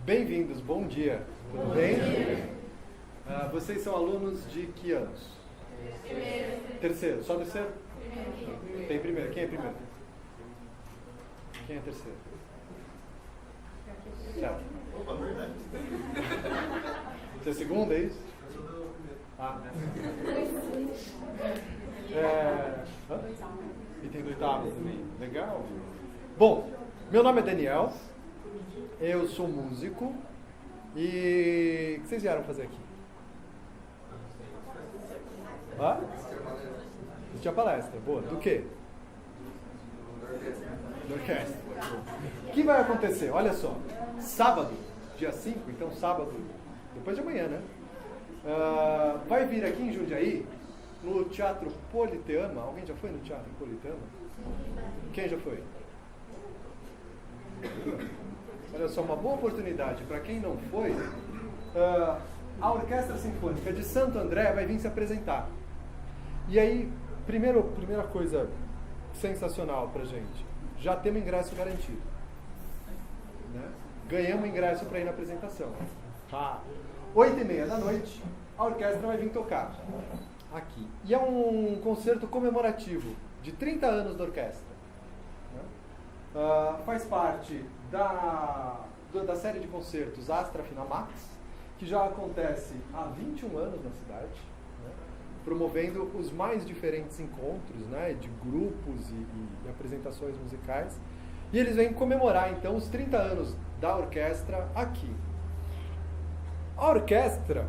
Bem-vindos, bom dia. Tudo bem? Vocês são alunos de que anos? Terceiro. Só terceiro? Tem primeiro. Quem é primeiro? Quem é terceiro? Tiago. Você é segundo, é isso? E tem do oitavo também. Legal. Bom, meu nome é Daniel. Eu sou músico. E o que vocês vieram fazer aqui? Tinha palestra. Boa. Do quê? Do orquestra. O que vai acontecer? Olha só. Sábado, dia 5, então sábado, depois de amanhã, né? Vai vir aqui em Jundiaí, no Teatro Politeama. Alguém já foi no Teatro Politeama? Quem já foi? Olha só, uma boa oportunidade para quem não foi. A Orquestra Sinfônica de Santo André vai vir se apresentar. E aí, primeira coisa sensacional pra gente, já temos ingresso garantido, né? Ganhamos ingresso para ir na apresentação. 8h30 da noite, a orquestra vai vir tocar aqui. E é um concerto comemorativo de 30 anos da orquestra, né? Faz parte da série de concertos Astra Finamax, que já acontece há 21 anos na cidade, né? Promovendo os mais diferentes encontros, né? De grupos e apresentações musicais. E eles vêm comemorar, então, os 30 anos da orquestra aqui. A orquestra,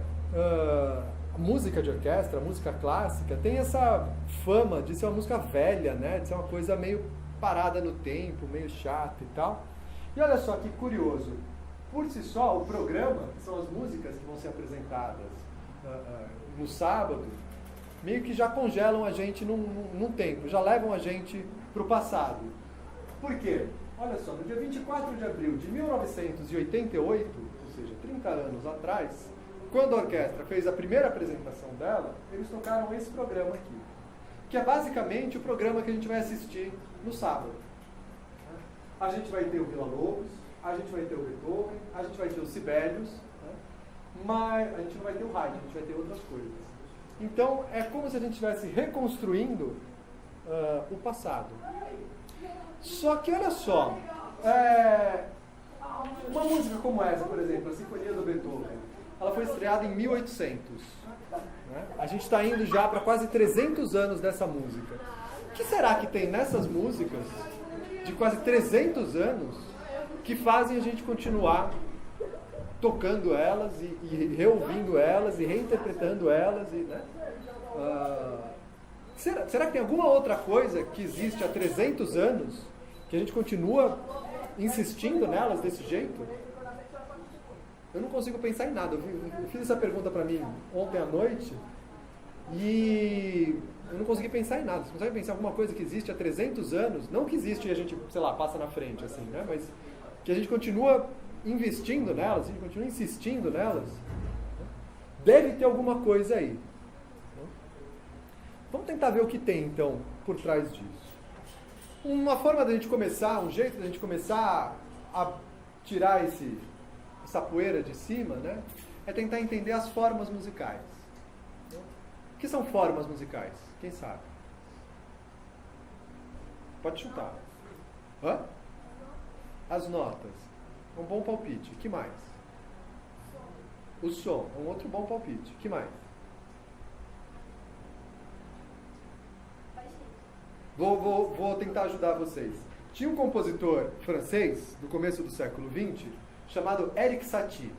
a música de orquestra, a música clássica, tem essa fama de ser uma música velha, né? De ser uma coisa meio parada no tempo, meio chata e tal. E olha só que curioso, por si só, o programa, que são as músicas que vão ser apresentadas no sábado, meio que já congelam a gente num tempo, já levam a gente para o passado. Por quê? Olha só, no dia 24 de abril de 1988, ou seja, 30 anos atrás, quando a orquestra fez a primeira apresentação dela, eles tocaram esse programa aqui, que é basicamente o programa que a gente vai assistir no sábado. A gente vai ter o Villa-Lobos, a gente vai ter o Beethoven, a gente vai ter os Sibelius, né? Mas a gente não vai ter o Haydn, a gente vai ter outras coisas. Então, é como se a gente estivesse reconstruindo o passado. Só que, olha só, uma música como essa, por exemplo, a Sinfonia do Beethoven, ela foi estreada em 1800. Né? A gente está indo já para quase 300 anos dessa música. O que será que tem nessas músicas de quase 300 anos que fazem a gente continuar tocando elas e reouvindo elas e reinterpretando elas? Né? Será que tem alguma outra coisa que existe há 300 anos que a gente continua insistindo nelas desse jeito? Eu não consigo pensar em nada. Eu fiz essa pergunta para mim ontem à noite e eu não consegui pensar em nada. Você consegue pensar em alguma coisa que existe há 300 anos? Não que existe e a gente, sei lá, passa na frente, assim, né? Mas que a gente continua investindo nelas, a gente continua insistindo nelas. Deve ter alguma coisa aí. Vamos tentar ver o que tem, então, por trás disso. Uma forma da gente começar, um jeito da gente começar a tirar essa poeira de cima, né? É tentar entender as formas musicais. O que são formas musicais? Quem sabe? Pode chutar. As notas. Um bom palpite. O que mais? O som. Um outro bom palpite. O que mais? Vou tentar ajudar vocês. Tinha um compositor francês, do começo do século XX, chamado Erik Satie.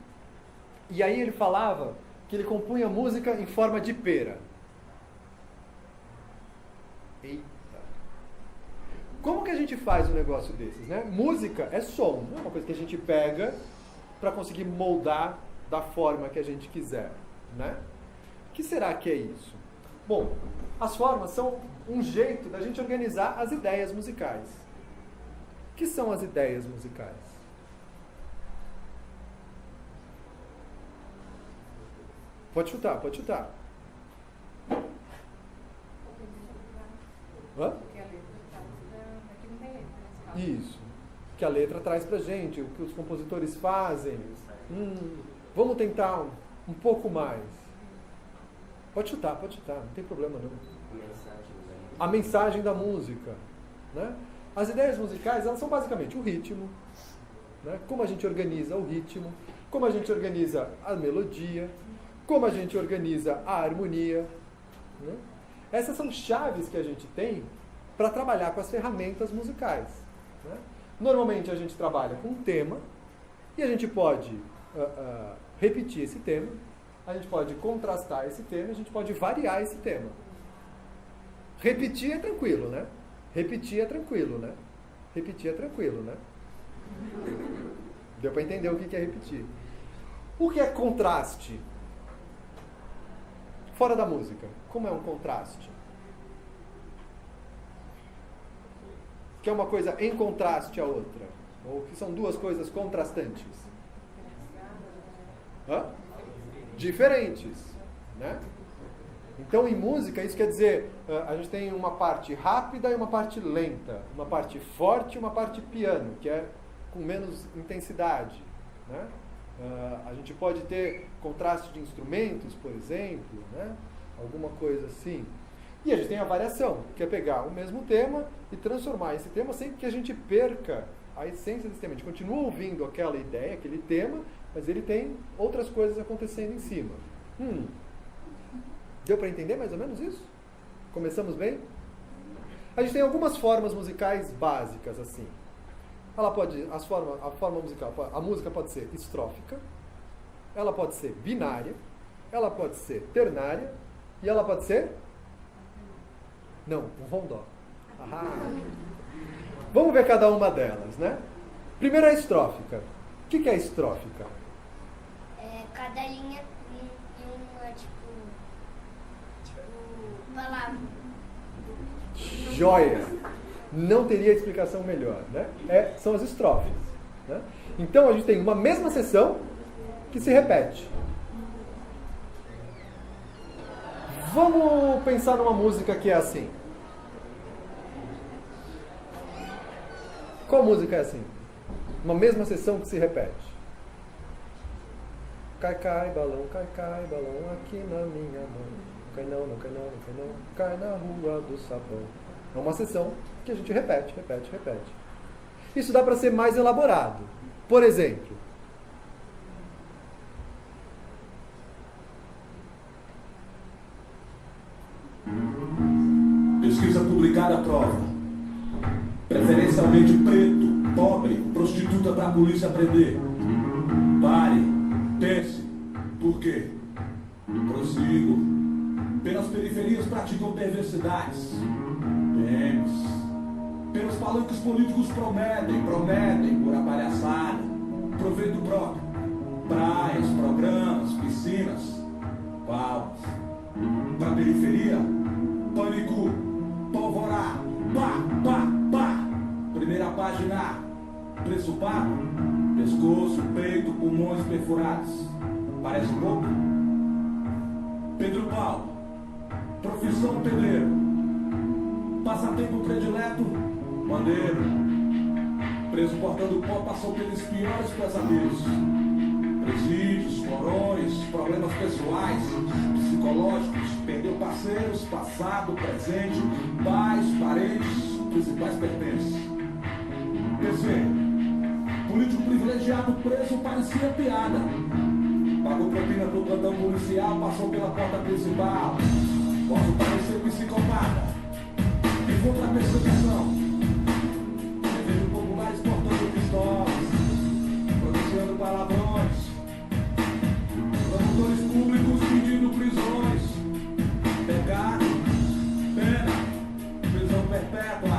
E aí ele falava que ele compunha música em forma de pera. Eita! Como que a gente faz um negócio desses, né? Música é som, não é uma coisa que a gente pega para conseguir moldar da forma que a gente quiser, né? O que será que é isso? Bom, as formas são um jeito da gente organizar as ideias musicais. O que são as ideias musicais? Pode chutar, pode chutar. Isso. Que a letra traz pra gente, o que os compositores fazem. Vamos tentar um pouco mais. Pode chutar, não tem problema não. A mensagem da música, né? As ideias musicais, elas são basicamente o ritmo, né? Como a gente organiza o ritmo, como a gente organiza a melodia, como a gente organiza a harmonia, né? Essas são chaves que a gente tem para trabalhar com as ferramentas musicais, né? Normalmente a gente trabalha com um tema e a gente pode repetir esse tema, a gente pode contrastar esse tema, a gente pode variar esse tema. Repetir é tranquilo, né? Repetir é tranquilo, né? Deu para entender o que é repetir. O que é contraste? Fora da música, como é um contraste? Que é uma coisa em contraste à outra? Ou que são duas coisas contrastantes? Diferentes, né? Então, em música, isso quer dizer, a gente tem uma parte rápida e uma parte lenta, uma parte forte e uma parte piano, que é com menos intensidade, né? A gente pode ter contraste de instrumentos, por exemplo, né? Alguma coisa assim. E a gente tem a variação, que é pegar o mesmo tema e transformar esse tema sem que a gente perca a essência desse tema. A gente continua ouvindo aquela ideia, aquele tema, mas ele tem outras coisas acontecendo em cima. Deu para entender mais ou menos isso? Começamos bem? A gente tem algumas formas musicais básicas, assim. Ela pode, a forma musical, a música pode ser estrófica, ela pode ser binária, ela pode ser ternária e ela pode ser... Não, um rondó. Vamos ver cada uma delas, né? Primeiro a estrófica. O que é estrófica? Cada linha em uma, palavra. Joia! Não teria explicação melhor, né? São as estrofes, né? Então a gente tem uma mesma seção que se repete. Vamos pensar numa música que é assim. Qual música é assim? Uma mesma seção que se repete. Cai, cai, balão, aqui na minha mão. Cai não, não cai não, não cai não, cai na rua do sabão. É uma sessão que a gente repete. Isso dá para ser mais elaborado. Por exemplo, pesquisa publicada prova. Preferencialmente preto, pobre, prostituta pra polícia prender. Pare, pense, por quê? Prossigo. Pelas periferias praticam perversidades. PMs. Pelos palanques políticos prometem por palhaçada. Proveito próprio. Praias, programas, piscinas, palmas. Pra periferia, pânico, polvorar, pá. Primeira página, preço pago, pescoço, peito, pulmões perfurados. Parece um pouco? Pedro Paulo, profissão pedreiro, passatempo predileto, bandeiro. Preso portando pó, passou pelos piores pesadelos. Presídios, porões, problemas pessoais, psicológicos, perdeu parceiros, passado, presente, pais, parentes, principais pertences. PC, político privilegiado preso parecia piada. Pagou propina pro plantão policial, passou pela porta principal. Posso parecer psicopata, e contra a perseguição. Devejo populares portando pistolas, pronunciando palavrões. Promotores públicos pedindo prisões. Pecado, pena, prisão perpétua.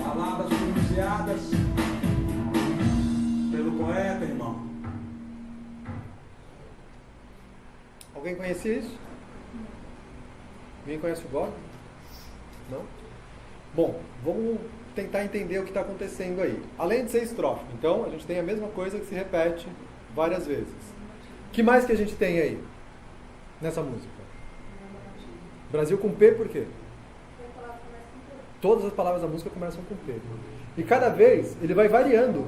Palavras pronunciadas pelo poeta, irmão. Alguém conhece isso? Alguém conhece o Bob? Não? Bom, vamos tentar entender o que está acontecendo aí. Além de ser estrófico, então a gente tem a mesma coisa que se repete várias vezes. O que mais que a gente tem aí nessa música? Brasil com P por quê? Todas as palavras da música começam com P. E cada vez ele vai variando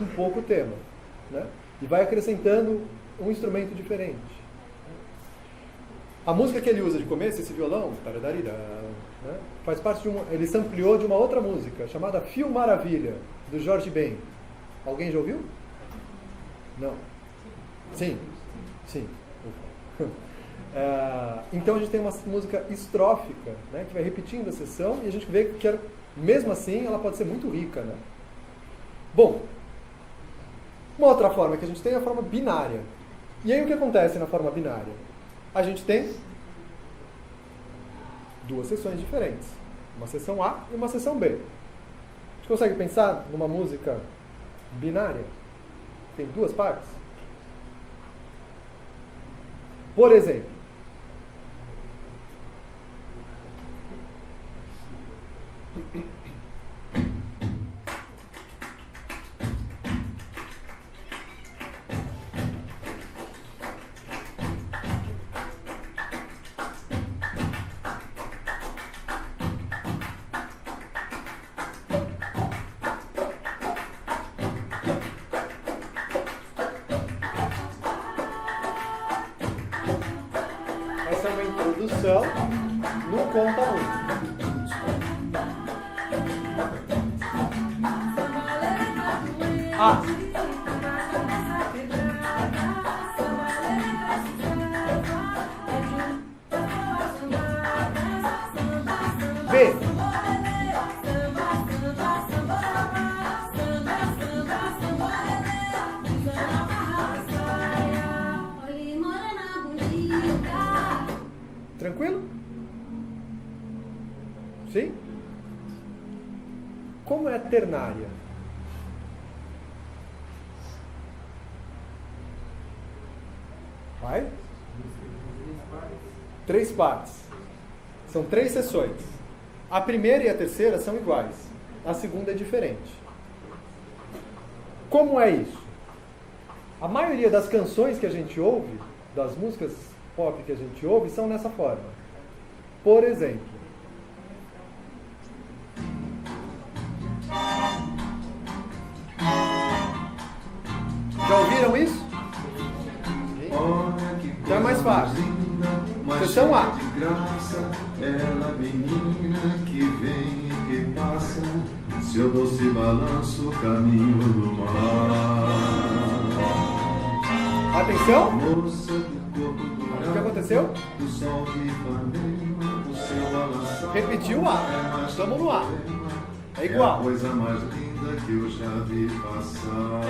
um pouco o tema. né? E vai acrescentando um instrumento diferente. A música que ele usa de começo, esse violão, né, faz parte de ele se ampliou de uma outra música, chamada Fio Maravilha, do Jorge Ben. Alguém já ouviu? Não? Sim. Sim. Então a gente tem uma música estrófica, né, que vai repetindo a sessão, e a gente vê que mesmo assim ela pode ser muito rica, né? Bom, uma outra forma que a gente tem é a forma binária. E aí o que acontece na forma binária? A gente tem duas sessões diferentes. Uma sessão A e uma sessão B. A gente consegue pensar numa música binária? Tem duas partes? Por exemplo, essa é uma introdução no conta-música. A. B. Tranquilo? Sim? Como é a ternária? Vai? 3 partes. São 3 sessões. A primeira e a terceira são iguais. A segunda é diferente. Como é isso? A maioria das canções que a gente ouve, das músicas pop que a gente ouve, são nessa forma. Por exemplo, já ouviram isso? Já é mais fácil. Sessão A. Ela menina que vem e que passa, seu doce balanço, caminho do mar. Atenção. Moça do corpo dourado, O que aconteceu? do sol que Ipanema, o seu balançar. Repetiu o A. Estamos no A. É É a igual. coisa mais linda que eu já vi passar.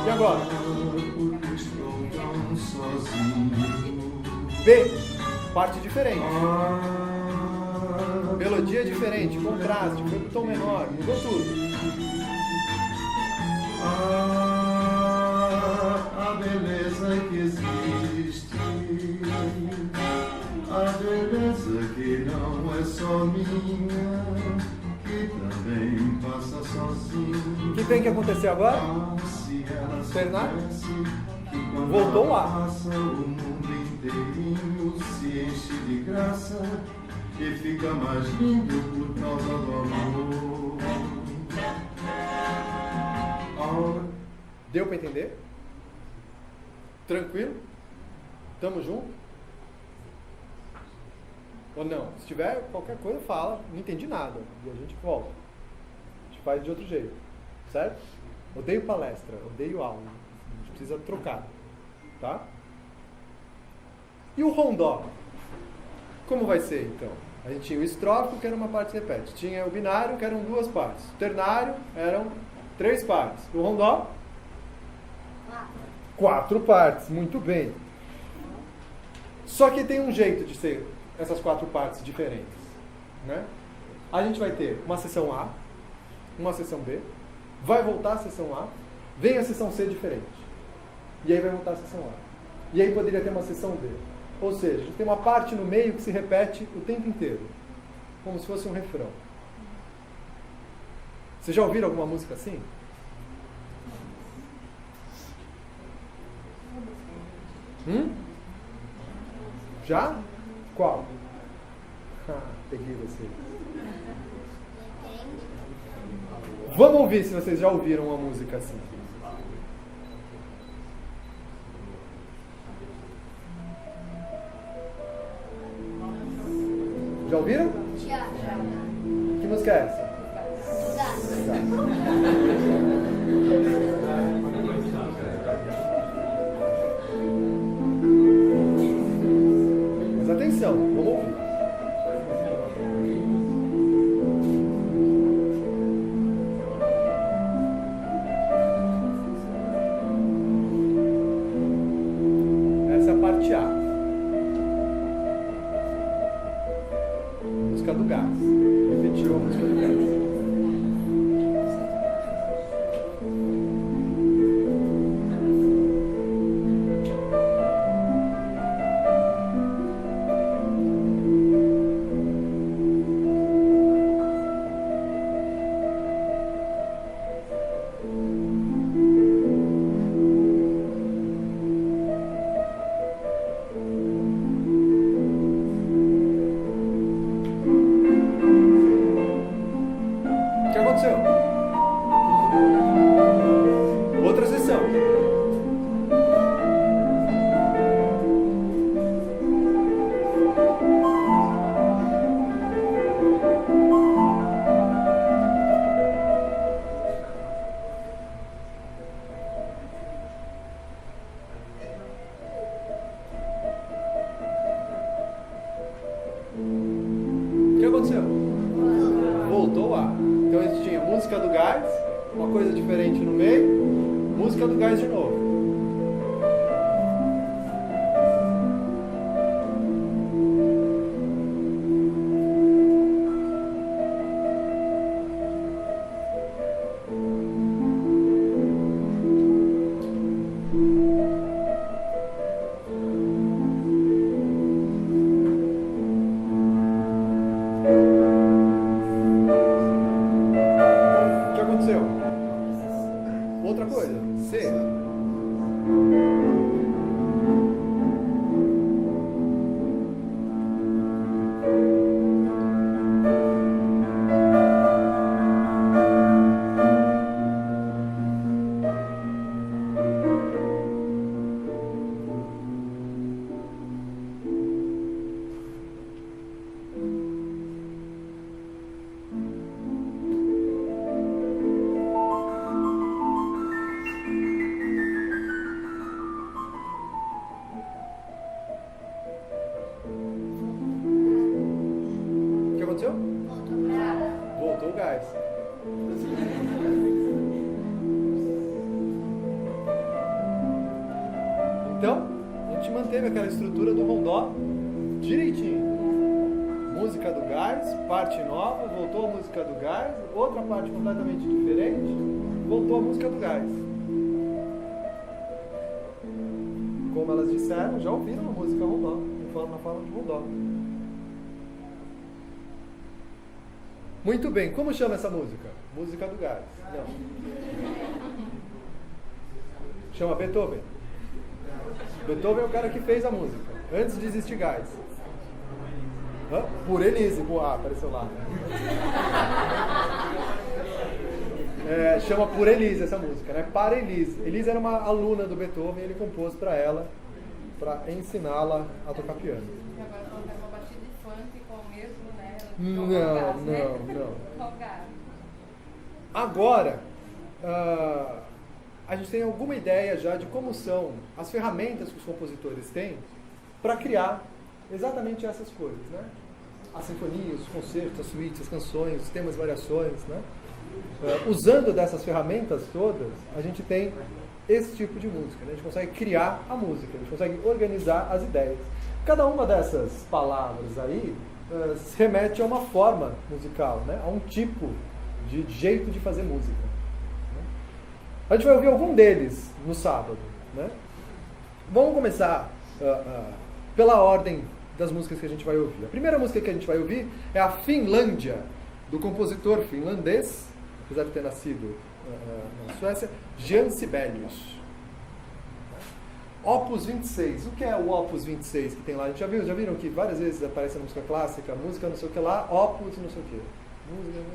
E agora? Porque estou tão sozinho. B. Parte diferente. Melodia diferente, contraste, foi pro tom menor, mudou tudo. A beleza que existe, a beleza que não é só minha, que também passa sozinha. O que tem que acontecer agora? Se ela Ternar? soubesse que quando Voltou ela lá. passa, o mundo inteirinho se enche de graça e fica mais lindo por causa do amor. Deu para entender? Tranquilo? Tamo junto? Ou não? Se tiver qualquer coisa, fala. Não entendi nada. E a gente volta. A gente faz de outro jeito. Certo? Odeio palestra. Odeio aula. A gente precisa trocar. Tá? E o rondó? Como vai ser, então? A gente tinha o estrófico, que era uma parte que repete. Tinha o binário, que eram 2 partes. O ternário eram 3 partes. O rondó? 4 partes, muito bem. Só que tem um jeito de ser essas 4 partes diferentes, né? A gente vai ter uma sessão A, uma sessão B, vai voltar a sessão A, vem a sessão C diferente. E aí vai voltar a sessão A. E aí poderia ter uma sessão B. Ou seja, a gente tem uma parte no meio que se repete o tempo inteiro, como se fosse um refrão. Vocês já ouviram alguma música assim? Já? Qual? Peguei você. Vamos ouvir se vocês já ouviram uma música assim. Já ouviram? Já. Que música é essa? Mas atenção, vamos ouvir. Essa é a parte A. Música do gás. Repetiu a música do gás. O que aconteceu? Outra sessão. O que aconteceu? Voltou a. Então a gente tinha música do gás, uma coisa diferente no meio, música do gás de novo. O que aconteceu? Outra coisa. C. O que aconteceu? Voltou o gás. Então, a gente manteve aquela estrutura do rondó direitinho. Música do gás, parte nova, voltou a música do gás, outra parte completamente diferente, voltou a música do gás. Como elas disseram, já ouviram a música rondó, na forma de rondó. Muito bem, como chama essa música? Música do gás. Não. Chama Beethoven. Beethoven é o cara que fez a música, antes de existir gás. Hã? Por Elise. Apareceu lá. Chama Por Elise essa música, né? Para Elise. Elise era uma aluna do Beethoven e ele compôs para ela, para ensiná-la a tocar piano. E agora colocar uma batida de funk com o mesmo, né? Não. Folgado. Agora, a gente tem alguma ideia já de como são as ferramentas que os compositores têm para criar exatamente essas coisas, né? As sinfonias, os concertos, as suítes, as canções, os temas, variações, né? Usando dessas ferramentas todas, a gente tem esse tipo de música, né? A gente consegue criar a música, a gente consegue organizar as ideias. Cada uma dessas palavras aí se remete a uma forma musical, né? A um tipo de jeito de fazer música. Né? A gente vai ouvir algum deles no sábado, né? Vamos começar pela ordem das músicas que a gente vai ouvir. A primeira música que a gente vai ouvir é a Finlândia, do compositor finlandês, apesar de ter nascido na Suécia, Jean Sibelius. Opus 26. O que é o Opus 26 que tem lá? A gente já viram que várias vezes aparece na música clássica, música não sei o que lá, Opus não sei o que.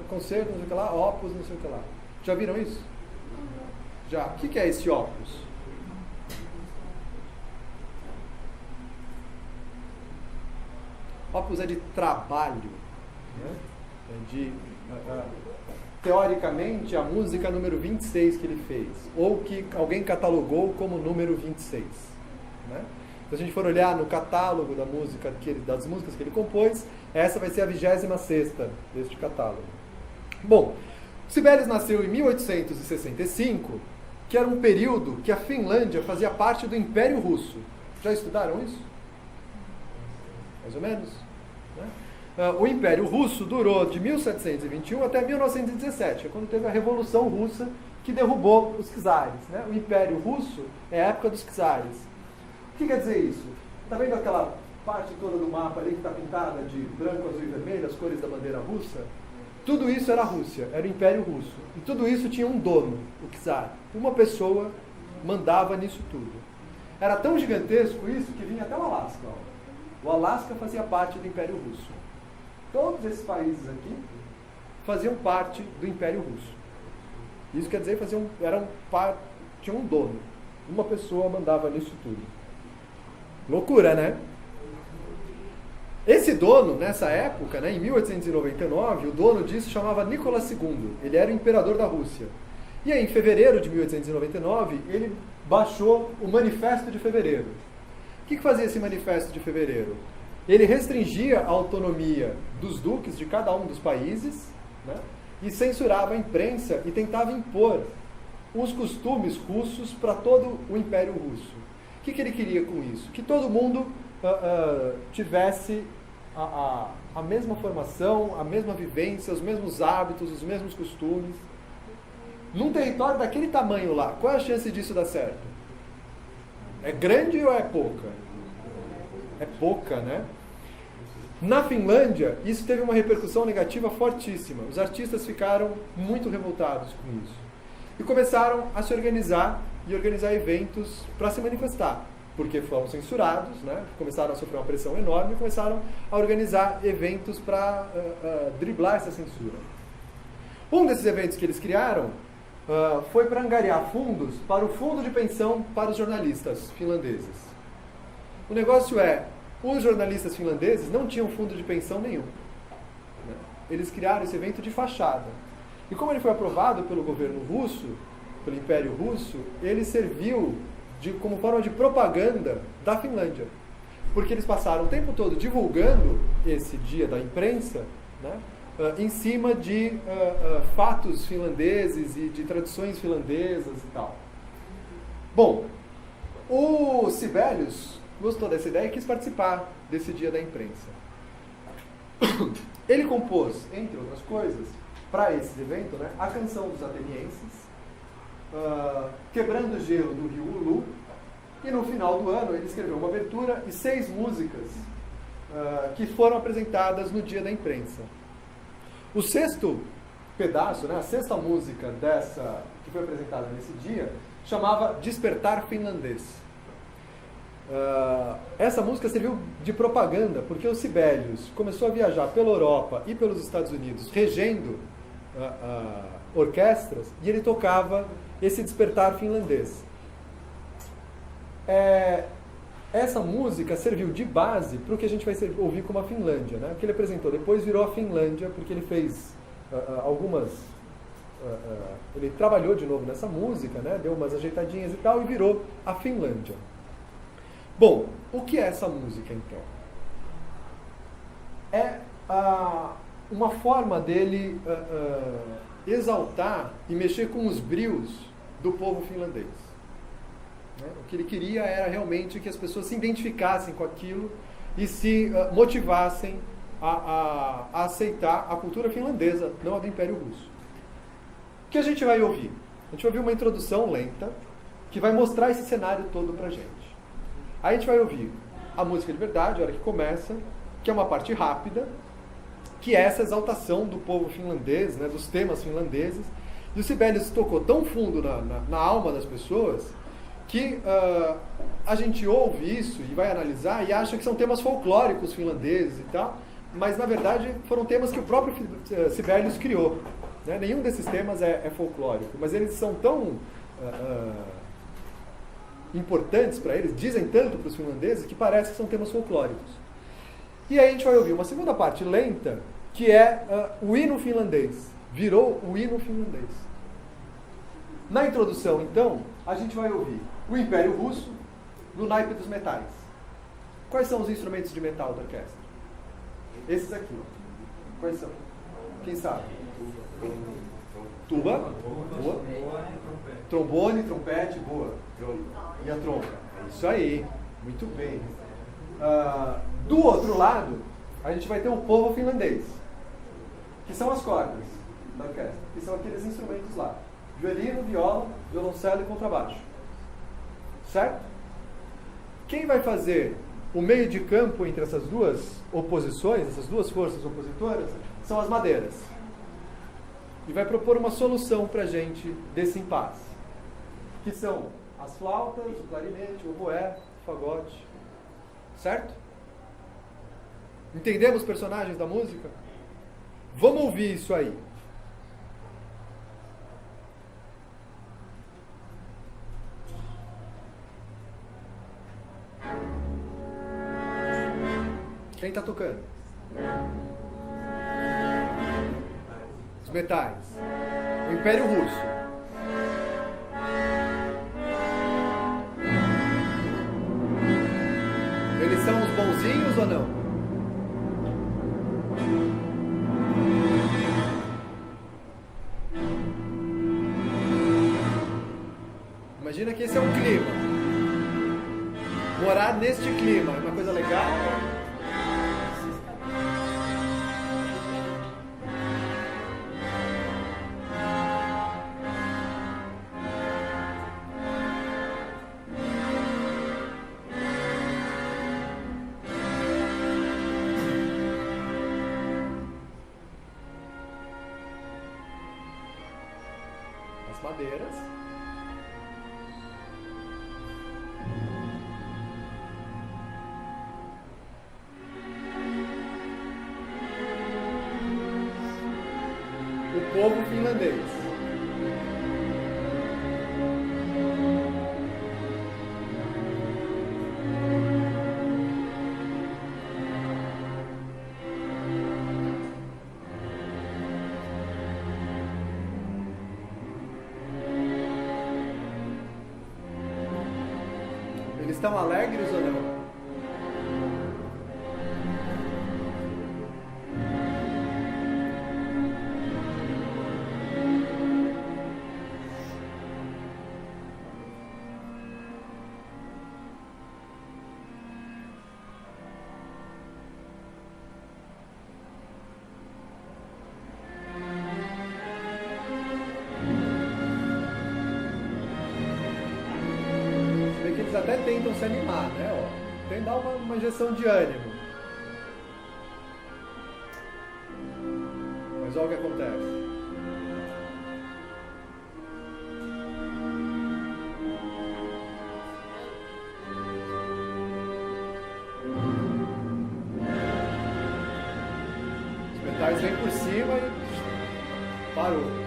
Concerto não sei o que lá, Opus não sei o que lá. Já viram isso? Já. O que é esse opus? Opus é de trabalho, né? Teoricamente, a música número 26 que ele fez, ou que alguém catalogou como número 26. Né? Se a gente for olhar no catálogo da música das músicas que ele compôs, essa vai ser a 26ª deste catálogo. Bom, Sibelius nasceu em 1865, que era um período que a Finlândia fazia parte do Império Russo. Já estudaram isso? Mais ou menos? Né? O Império Russo durou de 1721 até 1917, quando teve a Revolução Russa que derrubou os czares. Né? O Império Russo é a época dos czares. O que quer dizer isso? Está vendo aquela parte toda do mapa ali que está pintada de branco, azul e vermelho, as cores da bandeira russa? Tudo isso era a Rússia, era o Império Russo. E tudo isso tinha um dono, o czar. Uma pessoa mandava nisso tudo. Era tão gigantesco isso que vinha até o Alasca. Ó. O Alasca fazia parte do Império Russo. Todos esses países aqui faziam parte do Império Russo. Isso quer dizer que tinha um dono. Uma pessoa mandava nisso tudo. Loucura, né? Esse dono, nessa época, né, em 1899, o dono disso chamava Nicolas II. Ele era o imperador da Rússia. E aí, em fevereiro de 1899, ele baixou o Manifesto de Fevereiro. O que fazia esse Manifesto de Fevereiro? Ele restringia a autonomia dos duques de cada um dos países, né, e censurava a imprensa e tentava impor os costumes russos para todo o Império Russo. O que ele queria com isso? Que todo mundo tivesse a mesma formação, a mesma vivência, os mesmos hábitos, os mesmos costumes. Num território daquele tamanho lá, qual é a chance disso dar certo? É grande ou é pouca? É pouca, né? Na Finlândia, isso teve uma repercussão negativa fortíssima. Os artistas ficaram muito revoltados com isso. E começaram a se organizar e organizar eventos para se manifestar. Porque foram censurados, né? Começaram a sofrer uma pressão enorme e começaram a organizar eventos para driblar essa censura. Um desses eventos que eles criaram foi para angariar fundos para o fundo de pensão para os jornalistas finlandeses. O negócio é, os jornalistas finlandeses não tinham fundo de pensão nenhum. Né? Eles criaram esse evento de fachada. E como ele foi aprovado pelo governo russo, pelo Império Russo, ele serviu como forma de propaganda da Finlândia. Porque eles passaram o tempo todo divulgando esse dia da imprensa, né, em cima de fatos finlandeses e de tradições finlandesas e tal. Bom, o Sibelius gostou dessa ideia e quis participar desse dia da imprensa. Ele compôs, entre outras coisas, para esse evento, né, a canção dos atenienses, Quebrando o Gelo do Rio Ulu, e no final do ano ele escreveu uma abertura e 6 músicas que foram apresentadas no dia da imprensa. O 6º pedaço, né, a 6ª música que foi apresentada nesse dia, chamava Despertar Finlandês. Essa música serviu de propaganda, porque o Sibelius começou a viajar pela Europa e pelos Estados Unidos, regendo orquestras, e ele tocava esse despertar finlandês. Essa música serviu de base para o que a gente vai ouvir como a Finlândia, né? Que ele apresentou. Depois virou a Finlândia, porque ele fez ele trabalhou de novo nessa música, né? Deu umas ajeitadinhas e tal, e virou a Finlândia. Bom, o que é essa música, então? É uma forma dele exaltar e mexer com os brios do povo finlandês. Né? O que ele queria era realmente que as pessoas se identificassem com aquilo e se motivassem a aceitar a cultura finlandesa, não a do Império Russo. O que a gente vai ouvir? A gente vai ouvir uma introdução lenta que vai mostrar esse cenário todo pra gente. Aí a gente vai ouvir a música de verdade, a hora que começa, que é uma parte rápida, que é essa exaltação do povo finlandês, né, dos temas finlandeses. E o Sibelius tocou tão fundo na alma das pessoas que a gente ouve isso e vai analisar e acha que são temas folclóricos finlandeses e tal, mas na verdade foram temas que o próprio Sibelius criou. Né? Nenhum desses temas é folclórico, mas eles são tão importantes para eles, dizem tanto para os finlandeses, que parece que são temas folclóricos. E aí a gente vai ouvir uma segunda parte lenta, que é o hino finlandês. Virou o hino finlandês. Na introdução, então, a gente vai ouvir o Império Russo no naipe dos metais. Quais são os instrumentos de metal da orquestra? Esses aqui. Quais são? Quem sabe? Tuba, boa. Trombone, trompete, boa. E a trompa. É isso aí. Muito bem. Do outro lado, a gente vai ter o povo finlandês, que são as cordas da orquestra, que são aqueles instrumentos lá. Violino, viola, violoncelo e contrabaixo. Certo? Quem vai fazer o meio de campo entre essas duas oposições, essas duas forças opositoras, são as madeiras. E vai propor uma solução para a gente desse impasse, que são as flautas, o clarinete, o oboé, o fagote. Certo? Entendemos os personagens da música? Vamos ouvir isso aí. Quem está tocando? Os metais. O Império Russo. Eles são os bonzinhos ou não? Imagina que esse é um clima. Morar neste clima é uma coisa legal. As madeiras. O povo finlandês. Eles estão alegres ou não? Eles até tentam se animar, né? Ó, tem que dar uma injeção de ânimo. Mas olha o que acontece. Os metais vêm por cima e parou.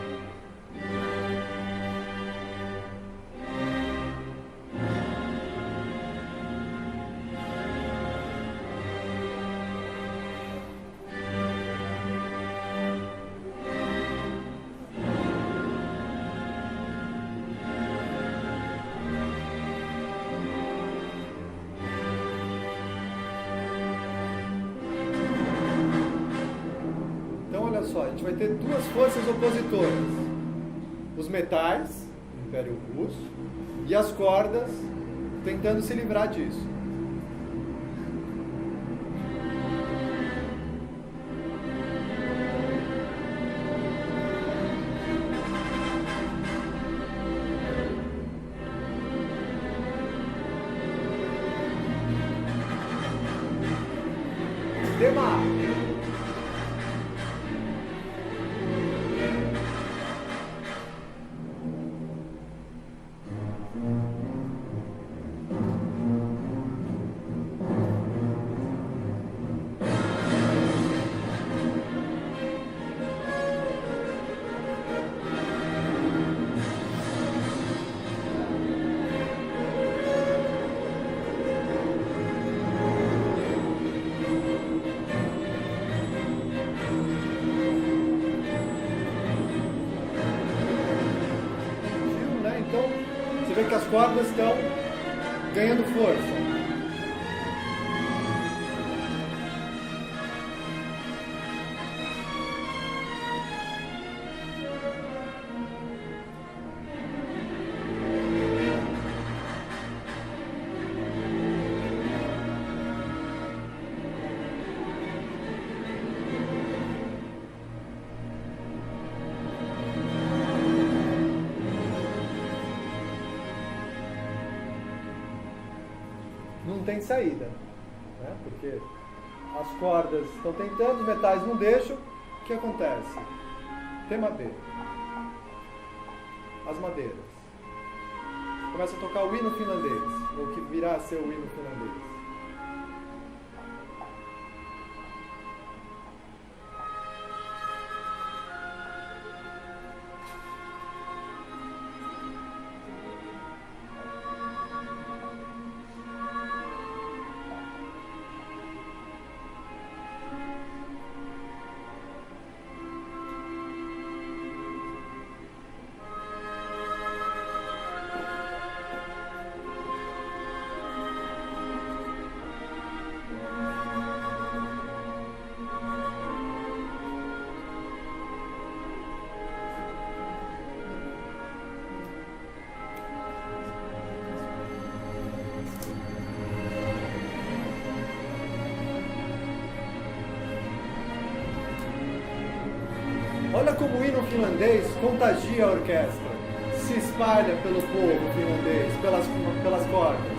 Só, a gente vai ter duas forças opositoras. Os metais, o Império Russo, e as cordas tentando se livrar disso. Demar. cordas estão ganhando força. Não tem saída, né? Porque as cordas estão tentando, os metais não deixam. O que acontece? Tema B. As madeiras. Começa a tocar o hino finlandês, ou que virá a ser o hino finlandês. Olha como o hino finlandês contagia a orquestra, se espalha pelo povo finlandês, pelas cordas.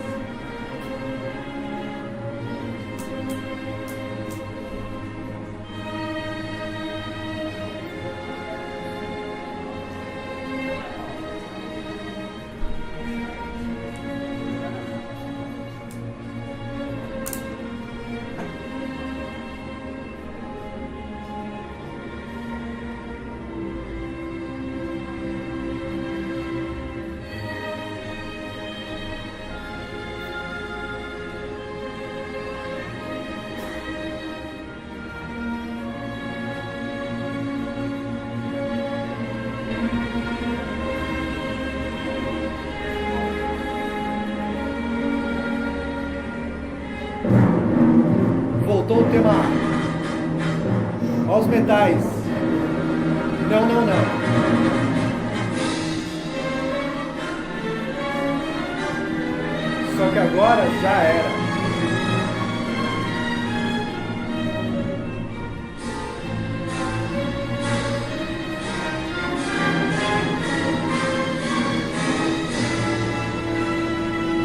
Voltou o tema A. Olha os metais. Não, não, não. Só que agora já era.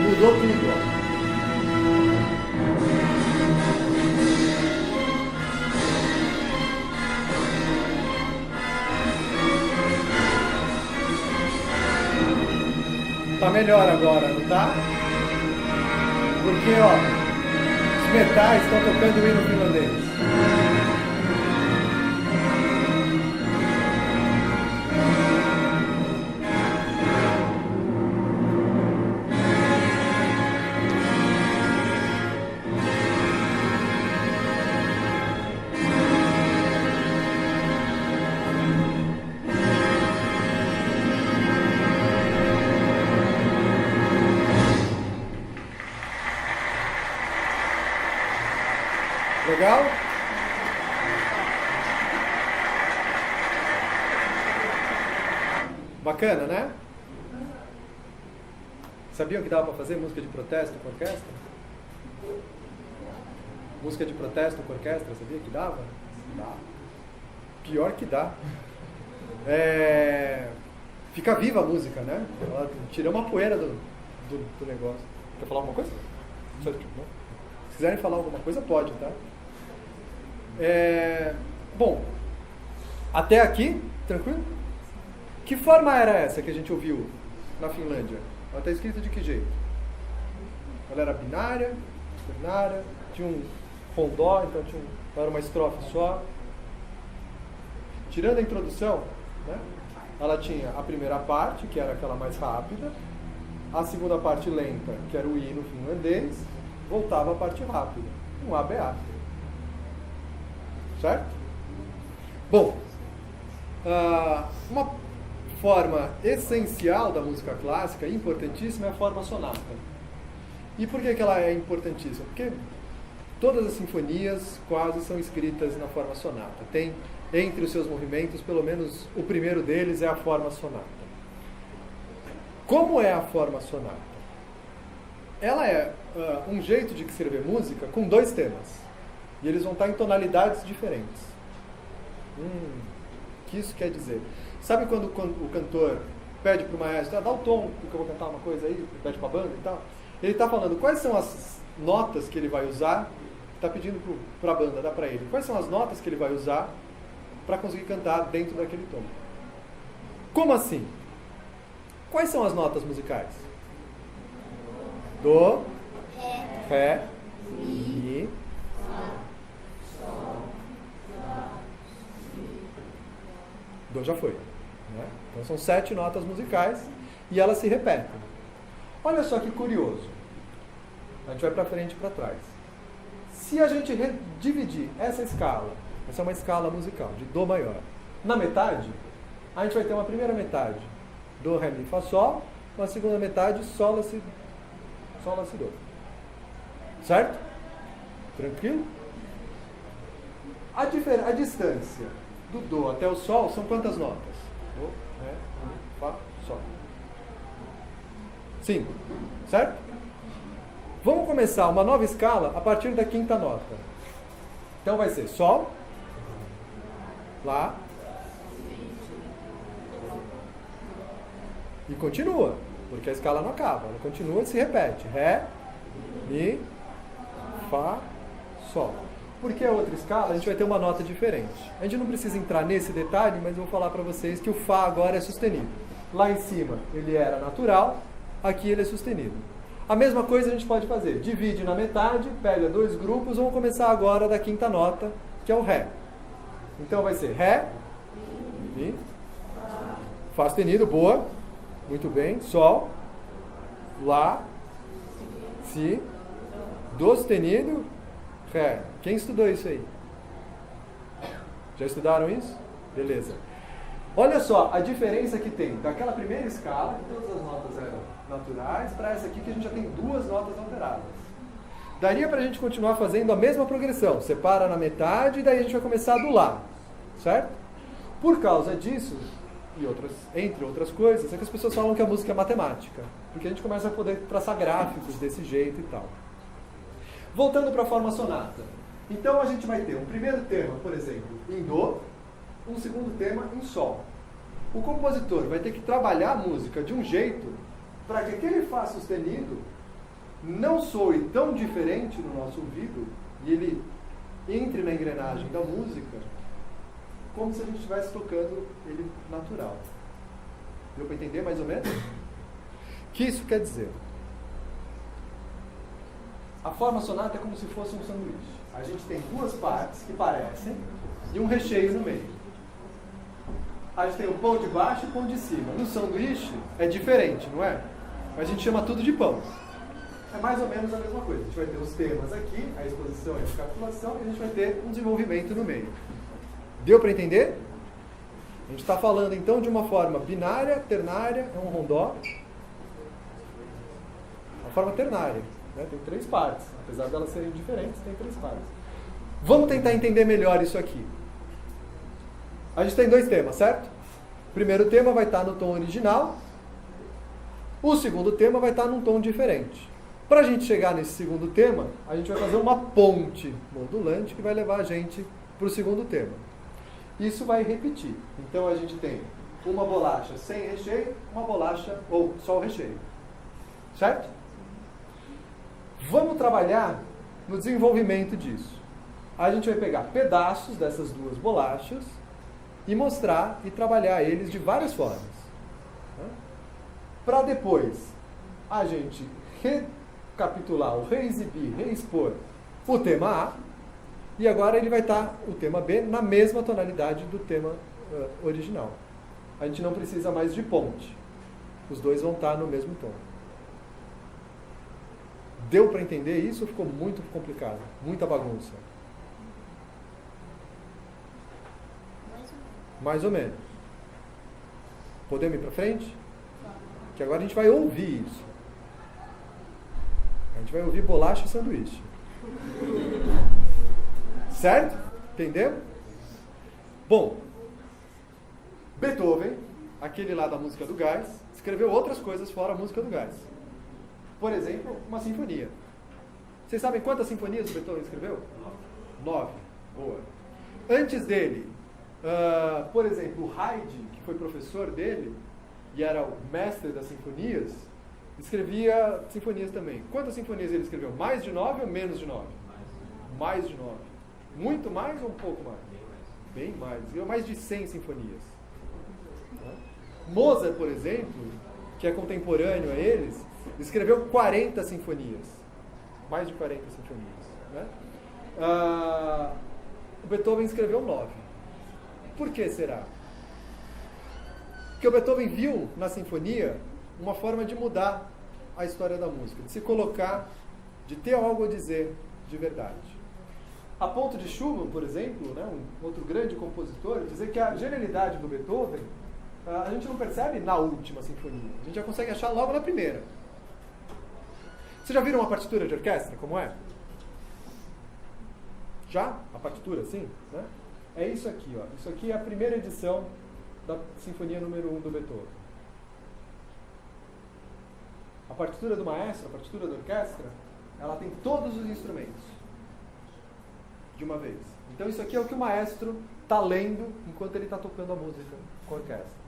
Mudou tudo. Tá melhor agora, não tá? Porque, ó, os metais estão tocando o hino finlandês. Legal? Bacana, né? Sabiam que dava para fazer música de protesto com orquestra? Música de protesto com orquestra, sabia que dava? Dá. Pior que dá. Fica viva a música, né? Ela tira uma poeira do negócio. Quer falar alguma coisa? Se quiserem falar alguma coisa, pode, tá? Bom, até aqui, tranquilo? Que forma era essa que a gente ouviu na Finlândia? Ela está escrita de que jeito? Ela era binária, ternária, tinha um rondó, então era uma estrofe só. Tirando a introdução, né, ela tinha a primeira parte, que era aquela mais rápida, a segunda parte lenta, que era o hino finlandês, voltava a parte rápida, um ABA. Certo? Bom, uma forma essencial da música clássica, importantíssima, é a forma sonata. E por que ela é importantíssima? Porque todas as sinfonias quase são escritas na forma sonata. Tem entre os seus movimentos, pelo menos o primeiro deles é a forma sonata. Como é a forma sonata? Ela é um jeito de escrever música com dois temas. E eles vão estar em tonalidades diferentes. O que isso quer dizer? Sabe quando o cantor pede para o maestro, dá o tom, porque eu vou cantar uma coisa aí, pede para a banda e tal? Ele está falando quais são as notas que ele vai usar, está pedindo para a banda, dá para ele. Quais são as notas que ele vai usar para conseguir cantar dentro daquele tom? Como assim? Quais são as notas musicais? Do, Ré, Mi, Do já foi. Né? Então são 7 notas musicais e elas se repetem. Olha só que curioso. A gente vai para frente e para trás. Se a gente dividir essa escala, essa é uma escala musical de Dó maior, na metade, a gente vai ter uma primeira metade Dó, Ré, Mi, Fá, Sol, uma segunda metade Sol, Lá, Si, Dó. Certo? Tranquilo? A distância do Dó até o Sol são quantas notas? Dó, Ré, Mi, Fá, Sol. 5. Certo? Vamos começar uma nova escala a partir da quinta nota. Então vai ser Sol, Lá, e continua, porque a escala não acaba, ela continua e se repete. Ré, Mi, Fá, Sol. Porque a outra escala a gente vai ter uma nota diferente. A gente não precisa entrar nesse detalhe, mas eu vou falar para vocês que o Fá agora é sustenido. Lá em cima ele era natural, aqui ele é sustenido. A mesma coisa a gente pode fazer. Divide na metade, pega 2 grupos, vamos começar agora da quinta nota, que é o Ré. Então vai ser Ré, Mi, Fá sustenido, boa, muito bem, Sol, Lá, Si, Dó sustenido, Ré. Quem estudou isso aí? Já estudaram isso? Beleza. Olha só a diferença que tem daquela primeira escala, que todas as notas eram naturais, para essa aqui que a gente já tem 2 notas alteradas. Daria para a gente continuar fazendo a mesma progressão. Separa na metade e daí a gente vai começar do Lá. Certo? Por causa disso, entre outras coisas, é que as pessoas falam que a música é matemática. Porque a gente começa a poder traçar gráficos desse jeito e tal. Voltando para a forma sonata. Então a gente vai ter um primeiro tema, por exemplo, em Dó, um segundo tema em Sol. O compositor vai ter que trabalhar a música de um jeito para que aquele Fá sustenido não soe tão diferente no nosso ouvido e ele entre na engrenagem da música como se a gente estivesse tocando ele natural. Deu para entender mais ou menos? O que isso quer dizer? A forma sonata é como se fosse um sanduíche. A gente tem 2 partes que parecem e um recheio no meio. A gente tem o pão de baixo e o pão de cima. No sanduíche é diferente, não é? Mas a gente chama tudo de pão. É mais ou menos a mesma coisa. A gente vai ter os temas aqui, a exposição e a recapitulação, e a gente vai ter um desenvolvimento no meio. Deu para entender? A gente está falando então de uma forma binária, ternária, é um rondó. Uma forma ternária, né? Tem 3 partes. Apesar de elas serem diferentes, tem 3 partes. Vamos tentar entender melhor isso aqui. A gente tem 2 temas, certo? O primeiro tema vai estar no tom original. O segundo tema vai estar num tom diferente. Para a gente chegar nesse segundo tema, a gente vai fazer uma ponte modulante que vai levar a gente para o segundo tema. Isso vai repetir. Então a gente tem uma bolacha sem recheio, uma bolacha ou só o recheio. Certo? Vamos trabalhar no desenvolvimento disso. A gente vai pegar pedaços dessas 2 bolachas e mostrar e trabalhar eles de várias formas. Para depois a gente recapitular, ou reexibir, reexpor o tema A, e agora ele vai estar, o tema B, na mesma tonalidade do tema original. A gente não precisa mais de ponte. Os 2 vão estar no mesmo tom. Deu para entender isso ou ficou muito complicado? Muita bagunça? Mais ou menos. Podemos ir para frente? Que agora a gente vai ouvir isso. A gente vai ouvir bolacha e sanduíche. Certo? Entendeu? Bom, Beethoven, aquele lá da música do gás, escreveu outras coisas fora a música do gás. Por exemplo, uma sinfonia. Vocês sabem quantas sinfonias o Beethoven escreveu? 9. Boa. Antes dele, por exemplo, o Haydn, que foi professor dele e era o mestre das sinfonias, escrevia sinfonias também. Quantas sinfonias ele escreveu? Mais de 9 ou menos de 9? Mais de 9. Muito mais ou um pouco mais? Bem mais. Escreveu mais de 100 sinfonias. Mozart, por exemplo, que é contemporâneo a eles, escreveu 40 sinfonias. Mais de 40 sinfonias. Né? O Beethoven escreveu 9. Por que será? Porque o Beethoven viu na sinfonia uma forma de mudar a história da música, de se colocar, de ter algo a dizer de verdade. A ponto de Schumann, por exemplo, né, um outro grande compositor, dizer que a genialidade do Beethoven a gente não percebe na última sinfonia, a gente já consegue achar logo na primeira. Vocês já viram uma partitura de orquestra, como é? Já? A partitura, sim? Né? É isso aqui, ó. Isso aqui é a primeira edição da Sinfonia número 1 do Beethoven. A partitura do maestro, a partitura da orquestra, ela tem todos os instrumentos de uma vez. Então isso aqui é o que o maestro está lendo enquanto ele está tocando a música com a orquestra.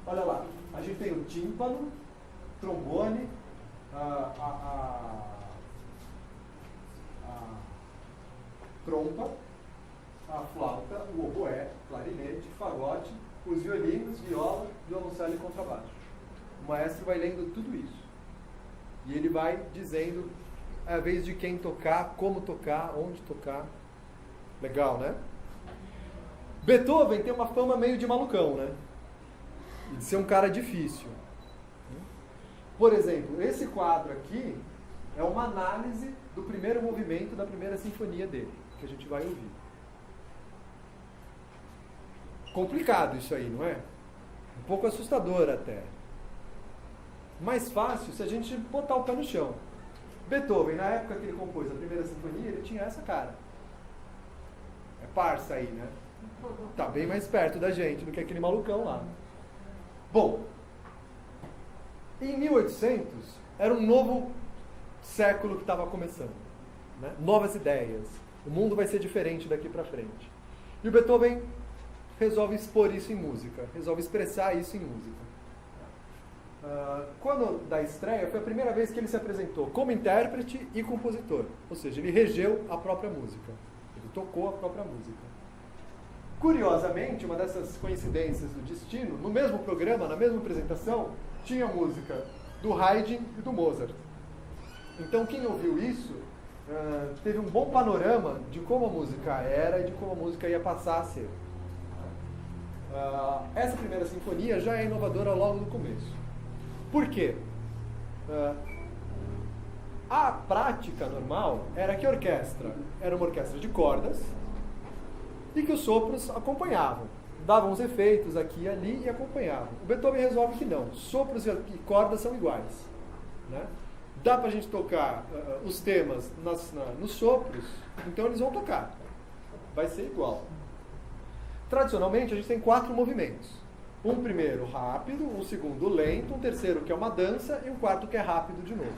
Olha lá, a gente tem o tímpano, trombone, a trompa, a flauta, o oboé, clarinete, fagote, os violinos, viola, violoncelo e contrabaixo. O maestro vai lendo tudo isso. E ele vai dizendo a vez de quem tocar, como tocar, onde tocar. Legal, né? Beethoven tem uma fama meio de malucão, né? E de ser um cara difícil. Por exemplo, esse quadro aqui é uma análise do primeiro movimento da primeira sinfonia dele, que a gente vai ouvir. Complicado isso aí, não é? Um pouco assustador até. Mais fácil se a gente botar o pé no chão. Beethoven, na época que ele compôs a primeira sinfonia, ele tinha essa cara. É parça aí, né? Tá bem mais perto da gente do que aquele malucão lá. Bom, em 1800 era um novo século que estava começando, né? Novas ideias. O mundo vai ser diferente daqui para frente. E o Beethoven resolve expor isso em música, resolve expressar isso em música. Quando da estreia, foi a primeira vez que ele se apresentou como intérprete e compositor. Ou seja, ele regeu a própria música. Ele tocou a própria música. Curiosamente, uma dessas coincidências do destino, no mesmo programa, na mesma apresentação, tinha a música do Haydn e do Mozart. Então, quem ouviu isso, teve um bom panorama de como a música era e de como a música ia passar a ser. Essa primeira sinfonia já é inovadora logo no começo. Por quê? A prática normal era que a orquestra era uma orquestra de cordas e que os sopros acompanhavam. Davam os efeitos aqui e ali e acompanhavam. O Beethoven resolve que não. Sopros e cordas são iguais. Né? Dá pra gente tocar os temas nos sopros, então eles vão tocar. Vai ser igual. Tradicionalmente, a gente tem 4 movimentos. Um primeiro rápido, um segundo lento, um terceiro que é uma dança e um quarto que é rápido de novo.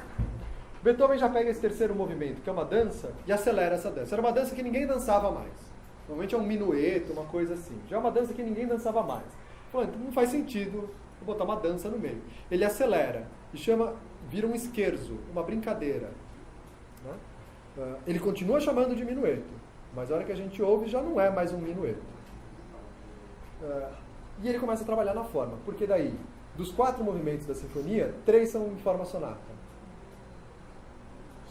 Beethoven já pega esse terceiro movimento, que é uma dança, e acelera essa dança. Era uma dança que ninguém dançava mais. Normalmente é um minueto, uma coisa assim. Já é uma dança que ninguém dançava mais. Falou, então não faz sentido botar uma dança no meio. Ele acelera e vira um scherzo, uma brincadeira. Né? Ele continua chamando de minueto, mas a hora que a gente ouve já não é mais um minueto. E ele começa a trabalhar na forma, porque daí, dos 4 movimentos da sinfonia, 3 são em forma sonata.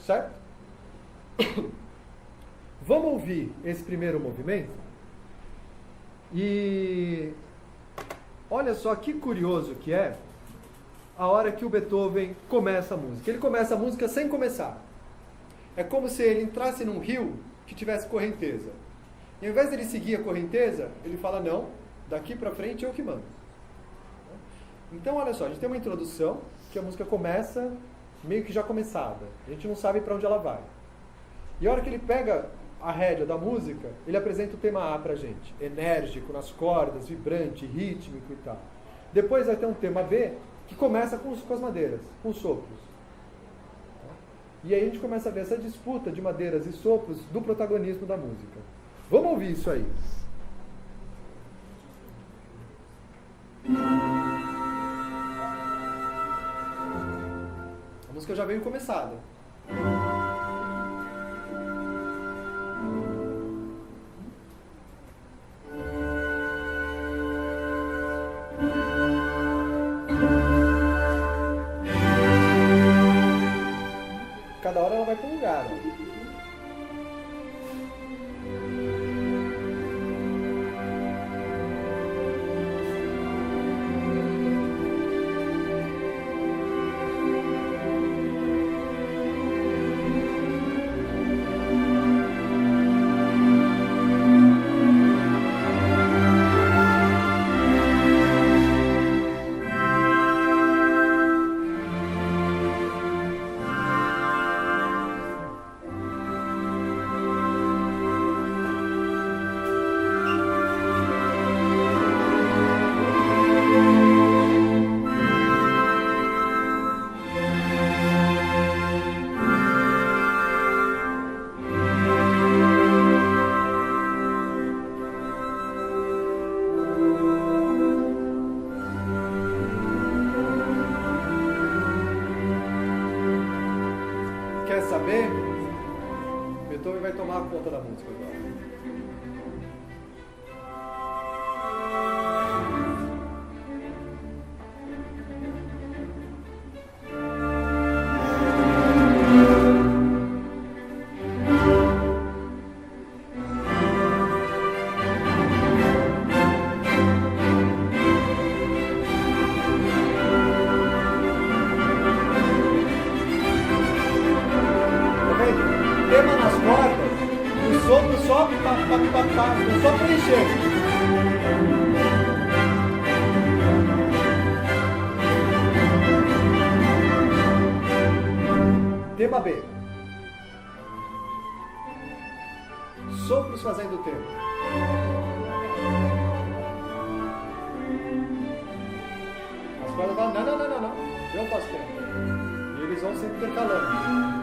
Certo? Vamos ouvir esse primeiro movimento? E olha só que curioso que é a hora que o Beethoven começa a música. Ele começa a música sem começar. É como se ele entrasse num rio que tivesse correnteza. E ao invés de ele seguir a correnteza, ele fala, não, daqui para frente eu que mando. Então, olha só, a gente tem uma introdução, que a música começa meio que já começada. A gente não sabe para onde ela vai. E a hora que ele pega a rédea da música, ele apresenta o tema A pra gente. Enérgico, nas cordas, vibrante, rítmico e tal. Depois vai ter um tema B, que começa com as madeiras, com os sopros. E aí a gente começa a ver essa disputa de madeiras e sopros do protagonismo da música. Vamos ouvir isso aí. A música já veio começada. Cada hora ela vai para um lugar. Ó. Quer saber? Beethoven vai tomar conta da música agora. Tema nas cordas, o sopro sobe, pá, pá, pá, pá, o sopro preenchendo. Tema B. Sopros fazendo o tema. As cordas falam, não, eu faço tema. E eles vão se intercalando.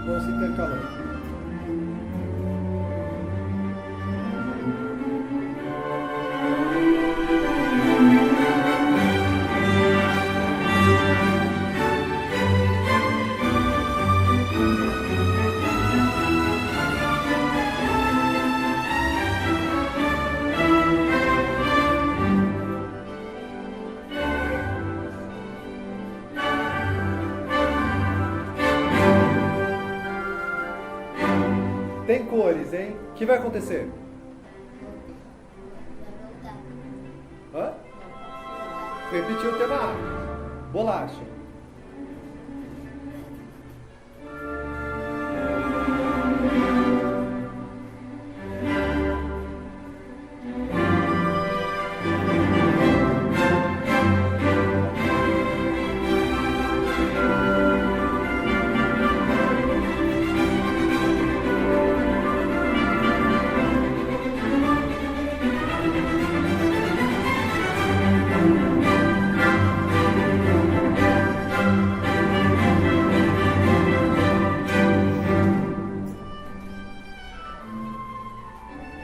Vão se intercalando. Tem cores, hein? O que vai acontecer? Hã? Repetiu o tema A. Bolacha.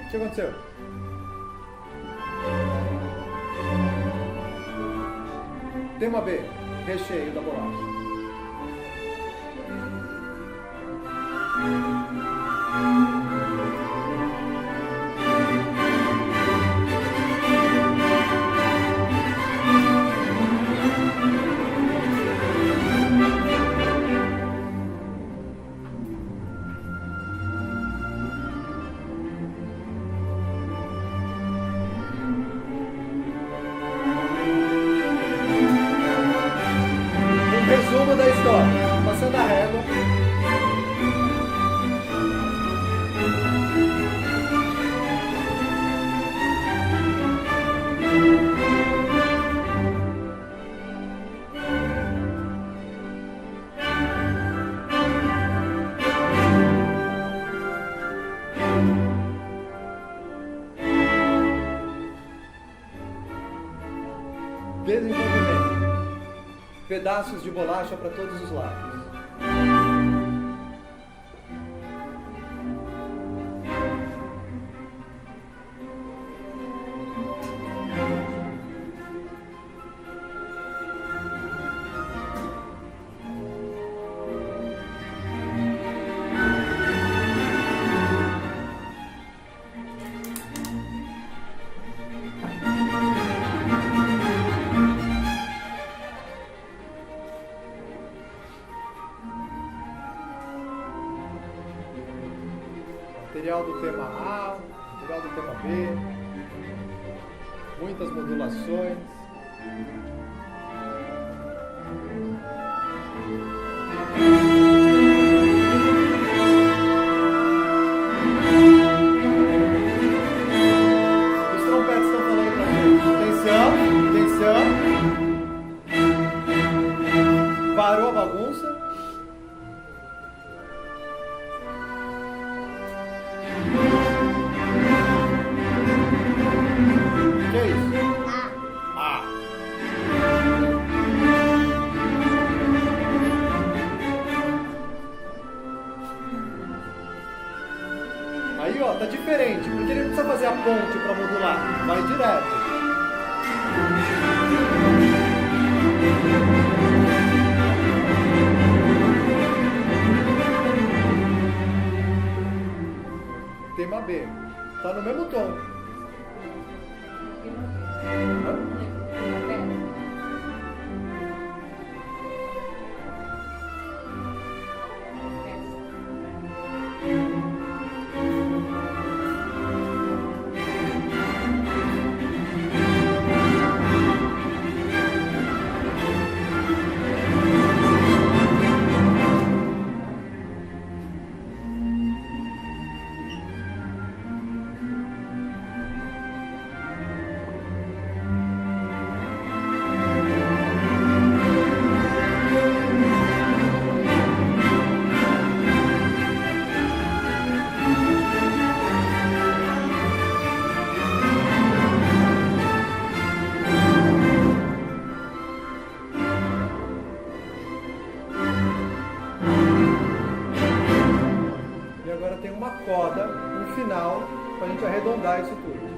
O que aconteceu? Tema B, recheio da bolacha. pedaços de bolacha para todos os lados. Material do tema A, material do tema B, muitas modulações. Os trompetes estão falando pra gente. Atenção, atenção. Parou a bagunça. Que é isso? Ah. Aí, ó, tá diferente, porque ele não precisa fazer a ponte para modular, vai direto. Tema B, tá no mesmo tom. Coda no final para a gente arredondar isso tudo.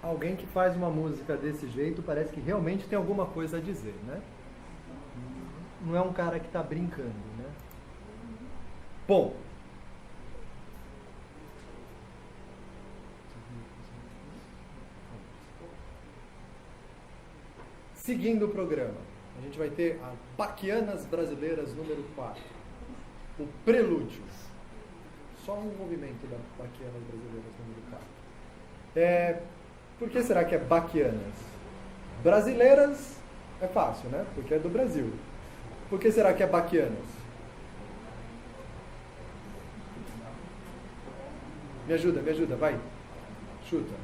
Alguém que faz uma música desse jeito parece que realmente tem alguma coisa a dizer, né? Não é um cara que está brincando, né? Bom. Seguindo o programa, a gente vai ter a Baquianas Brasileiras número 4. O Prelúdio. Só um movimento da Baquianas Brasileiras número 4. Por que será que é Baquianas? Brasileiras é fácil, né? Porque é do Brasil. Por que será que é Baquianas? Me ajuda, vai. Chuta.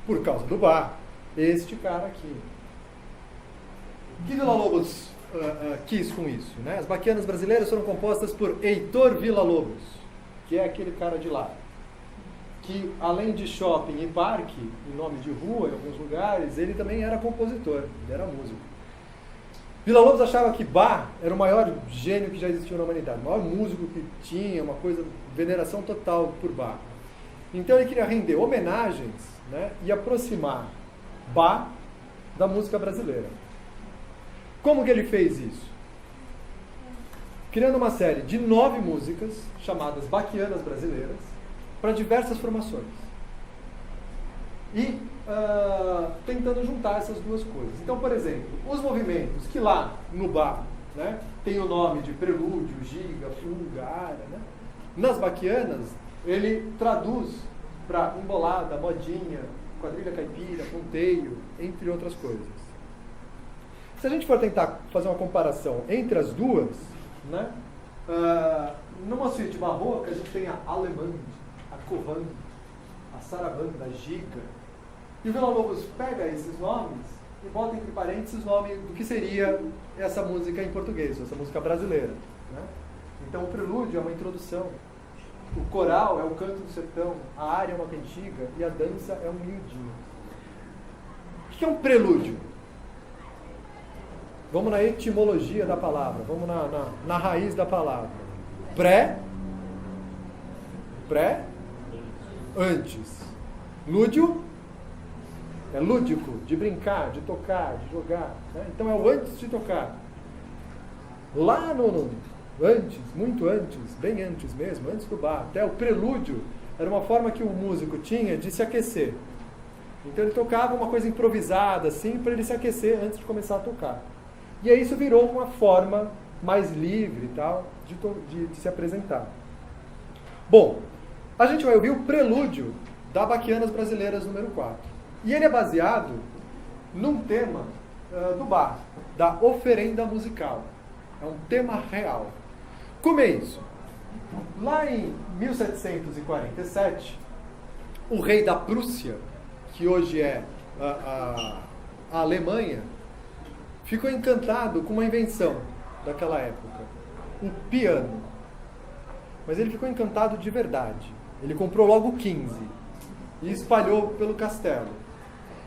Por causa do bar. Este cara aqui. O que Villa-Lobos quis com isso, né? As Baquianas Brasileiras foram compostas por Heitor Villa-Lobos, que é aquele cara de lá. Que além de shopping e parque, em nome de rua em alguns lugares, ele também era compositor, ele era músico. Villa-Lobos achava que Bach era o maior gênio que já existiu na humanidade, o maior músico que tinha, uma coisa, veneração total por Bach. Então ele queria render homenagens, né, e aproximar Bach da música brasileira. Como que ele fez isso? Criando uma série de 9 músicas, chamadas Baquianas Brasileiras, para diversas formações. E tentando juntar essas duas coisas. Então, por exemplo, os movimentos que lá no Bach né? Tem o nome de prelúdio, giga, fuga, área, né? Nas baquianas, ele traduz para embolada, modinha, quadrilha caipira, ponteio, entre outras coisas. Se a gente for tentar fazer uma comparação entre as duas, né? Numa suíte barroca, a gente tem a alemande, a covande, a sarabanda, a giga. E o Villa-Lobos pega esses nomes e bota entre parênteses o nome do que seria essa música em português, essa música brasileira, né? Então o prelúdio é uma introdução, o coral é o canto do sertão, a área é uma cantiga e a dança é um miudinho. O que é um prelúdio? Vamos na etimologia da palavra, vamos na raiz da palavra. Antes. Lúdio é lúdico, de brincar, de tocar, de jogar, né? Então é o antes de tocar. Lá no antes, muito antes, bem antes mesmo, antes do bar, até o prelúdio era uma forma que o músico tinha de se aquecer. Então ele tocava uma coisa improvisada assim para ele se aquecer antes de começar a tocar. E aí isso virou uma forma mais livre e tal de se apresentar. Bom, a gente vai ouvir o prelúdio da Baquianas Brasileiras número 4. E ele é baseado num tema do bar, da oferenda musical. É um tema real. Como é isso? Lá em 1747, o rei da Prússia, que hoje é a Alemanha, ficou encantado com uma invenção daquela época, um piano. Mas ele ficou encantado de verdade. Ele comprou logo 15 e espalhou pelo castelo.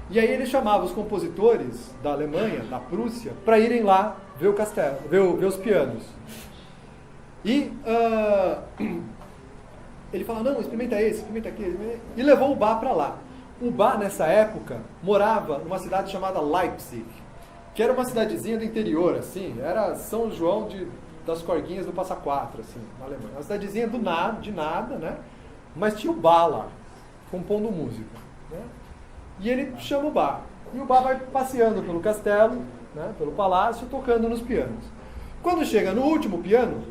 E aí ele chamava os compositores da Alemanha, da Prússia, para irem lá ver o castelo, ver os pianos. E ele fala, não, experimenta esse, experimenta aquele, e levou o Bach para lá. O Bach, nessa época, morava numa cidade chamada Leipzig, que era uma cidadezinha do interior, assim, era São João das Corguinhas do Passa Quatro, assim, na Alemanha. Uma cidadezinha de nada, né? Mas tinha o Bach lá, compondo música, né? E ele chama o Bach. E o Bach vai passeando pelo castelo, né, pelo palácio, tocando nos pianos. Quando chega no último piano,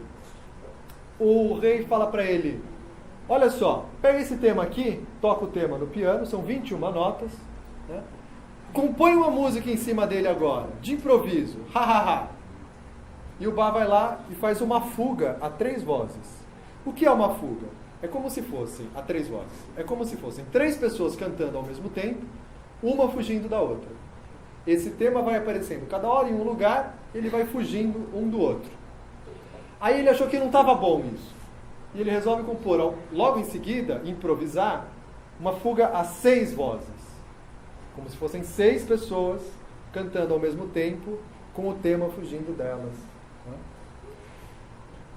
o rei fala para ele, olha só, pega esse tema aqui, toca o tema no piano, são 21 notas, né? Compõe uma música em cima dele agora, de improviso, ha ha ha. E o Bach vai lá e faz uma fuga a 3 vozes. O que é uma fuga? É como se fossem, a 3 vozes, é como se fossem 3 pessoas cantando ao mesmo tempo, uma fugindo da outra. Esse tema vai aparecendo cada hora em um lugar, ele vai fugindo um do outro. Aí ele achou que não estava bom isso. E ele resolve compor, logo em seguida, improvisar, uma fuga a 6 vozes. Como se fossem 6 pessoas cantando ao mesmo tempo, com o tema fugindo delas.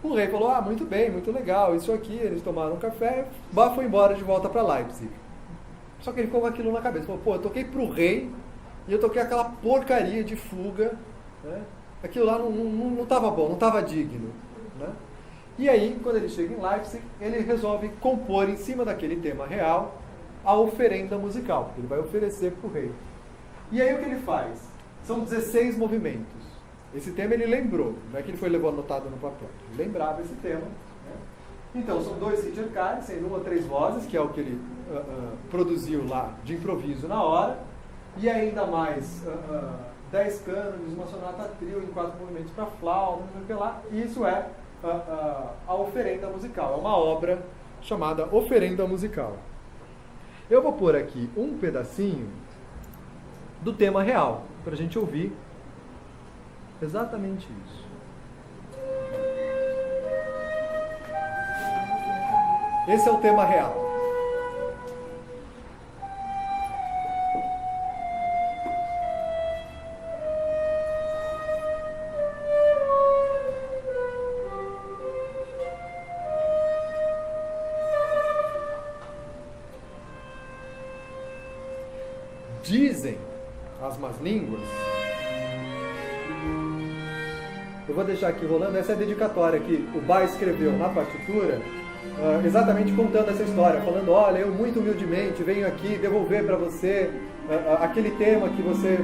O rei falou, muito bem, muito legal, isso aqui, eles tomaram um café, Bach foi embora de volta para Leipzig. Só que ele ficou com aquilo na cabeça, falou, eu toquei pro rei, e eu toquei aquela porcaria de fuga, né? Aquilo lá não estava bom, não estava digno, né? E aí, quando ele chega em Leipzig, ele resolve compor em cima daquele tema real a oferenda musical, que ele vai oferecer pro rei. E aí o que ele faz? São 16 movimentos. Esse tema ele lembrou, não é que ele foi levando anotado no papel, ele lembrava esse tema. Né? Então, são 2 ricercari, sendo 1 ou 3 vozes, que é o que ele produziu lá de improviso na hora, e ainda mais 10 cânones, uma sonata trio em 4 movimentos para flauta, não sei o que lá. Isso é a oferenda musical, é uma obra chamada Oferenda Musical. Eu vou pôr aqui um pedacinho do tema real, para a gente ouvir exatamente isso. Esse é o tema real. Dizem as más línguas. Eu vou deixar aqui rolando, essa é a dedicatória que o Bach escreveu na partitura, exatamente contando essa história, falando, olha, eu muito humildemente venho aqui devolver para você aquele tema que você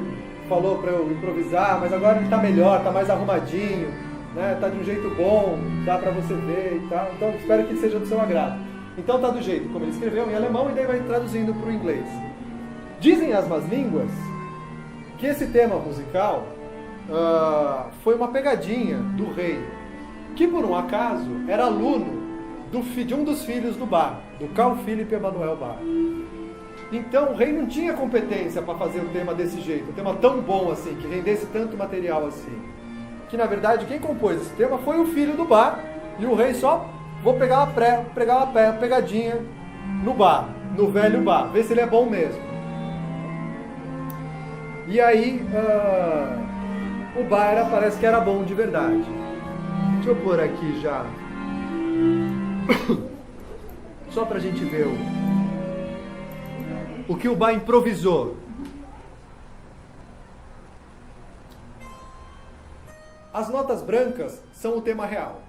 falou para eu improvisar, mas agora ele está melhor, está mais arrumadinho, né? Tá de um jeito bom, dá para você ver e tal. Então espero que seja do seu agrado. Então tá do jeito como ele escreveu em alemão e daí vai traduzindo para o inglês. Dizem as más línguas que esse tema musical foi uma pegadinha do rei, que por um acaso era aluno de um dos filhos do Bach, do Carl Philipp Emanuel Bach. Então o rei não tinha competência para fazer o tema desse jeito, um tema tão bom assim, que rendesse tanto material assim. Que na verdade quem compôs esse tema foi o filho do Bach, e o rei só, vou pegar uma pegadinha no Bach, no velho Bach, ver se ele é bom mesmo. E aí o Bach parece que era bom de verdade. Deixa eu pôr aqui já, só pra gente ver o que o Bach improvisou. As notas brancas são o tema real.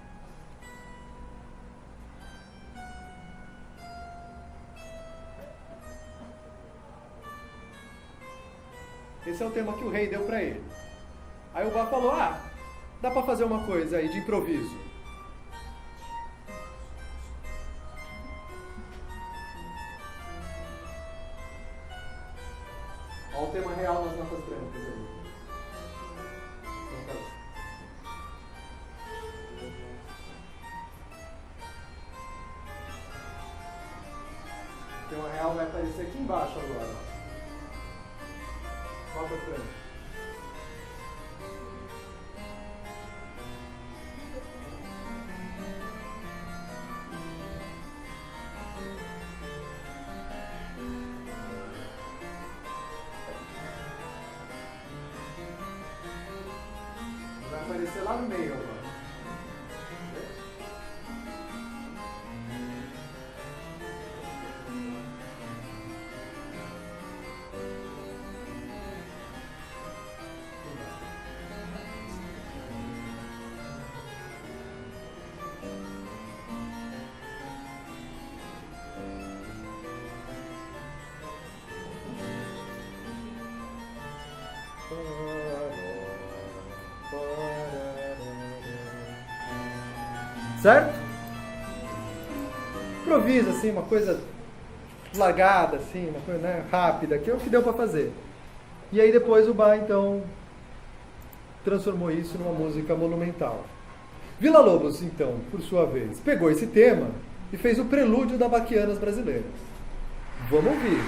Esse é o tema que o rei deu para ele. Aí o Bach falou, dá para fazer uma coisa aí de improviso. Olha o tema real nas notas brancas aí. O tema real vai aparecer aqui embaixo agora. Notas brancas. Vai aparecer lá no meio agora. Certo? Improvisa assim, uma coisa largada assim, uma coisa, né, rápida, que é o que deu para fazer. E aí depois o Bach então transformou isso numa música monumental. Villa-Lobos então, por sua vez, pegou esse tema e fez o prelúdio da Baquianas brasileiras. Vamos ouvir.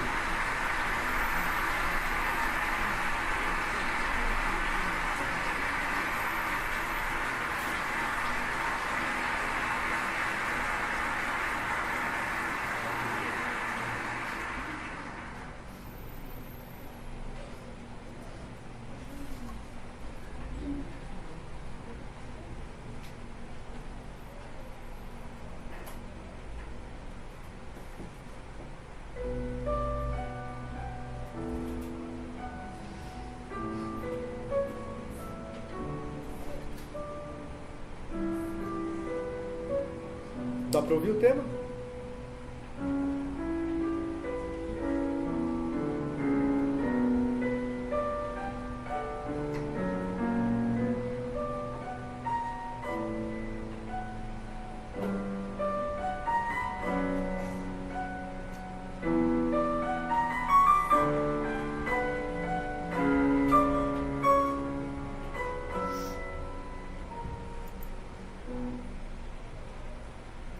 Dá para ouvir o tema?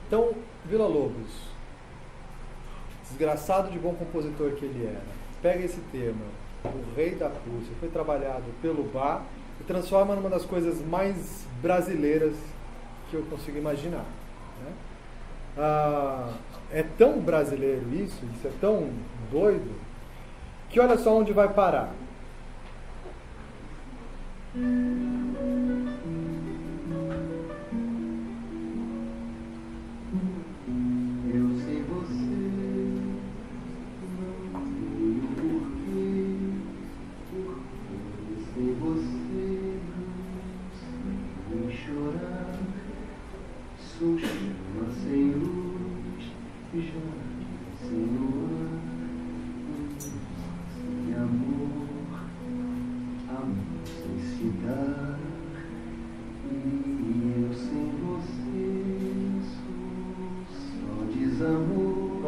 Então, Villa-Lobos, desgraçado de bom compositor que ele era, pega esse tema, o Rei da Prússia, foi trabalhado pelo Bach e transforma numa das coisas mais brasileiras que eu consigo imaginar. Né? É tão brasileiro isso é tão doido, que olha só onde vai parar.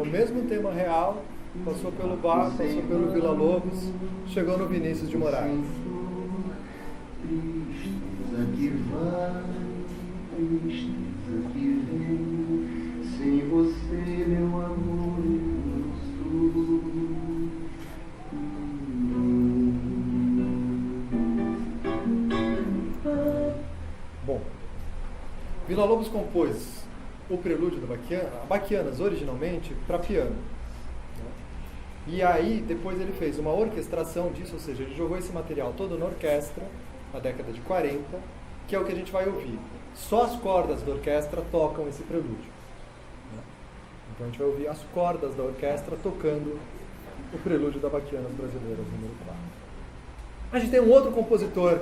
mesmo tema real, passou pelo Bach, passou pelo Vila Lobos, chegou no Vinícius de Moraes. Tristeza que vai, tristeza que vem, sem você, meu amor, eu sou. Bom, Vila Lobos compôs o prelúdio da Baquianas originalmente para piano. E aí, depois ele fez uma orquestração disso, ou seja, ele jogou esse material todo na orquestra, na década de 40, que é o que a gente vai ouvir. Só as cordas da orquestra tocam esse prelúdio. Então a gente vai ouvir as cordas da orquestra tocando o prelúdio da Baquianas Brasileiras, número 4. A gente tem um outro compositor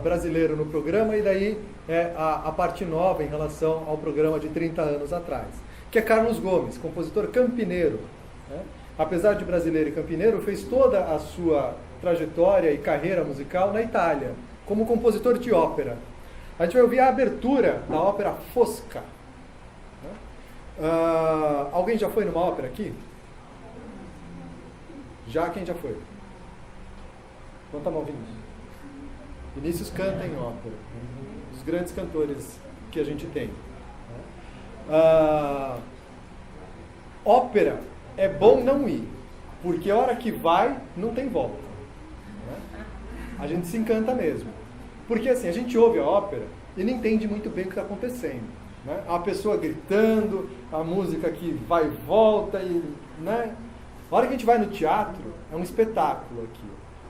brasileiro no programa, e daí é a parte nova em relação ao programa de 30 anos atrás, que é Carlos Gomes, compositor campineiro. Né? Apesar de brasileiro e campineiro, fez toda a sua trajetória e carreira musical na Itália, como compositor de ópera. A gente vai ouvir a abertura da ópera Fosca. Alguém já foi numa ópera aqui? Já? Quem já foi? Levanta a mão, Vinícius. Vinícius canta em ópera, um dos grandes cantores que a gente tem. Ópera é bom não ir, porque a hora que vai, não tem volta. A gente se encanta mesmo. Porque assim, a gente ouve a ópera e não entende muito bem o que está acontecendo. Né? A pessoa gritando, a música que vai e volta. Né? A hora que a gente vai no teatro, é um espetáculo aqui.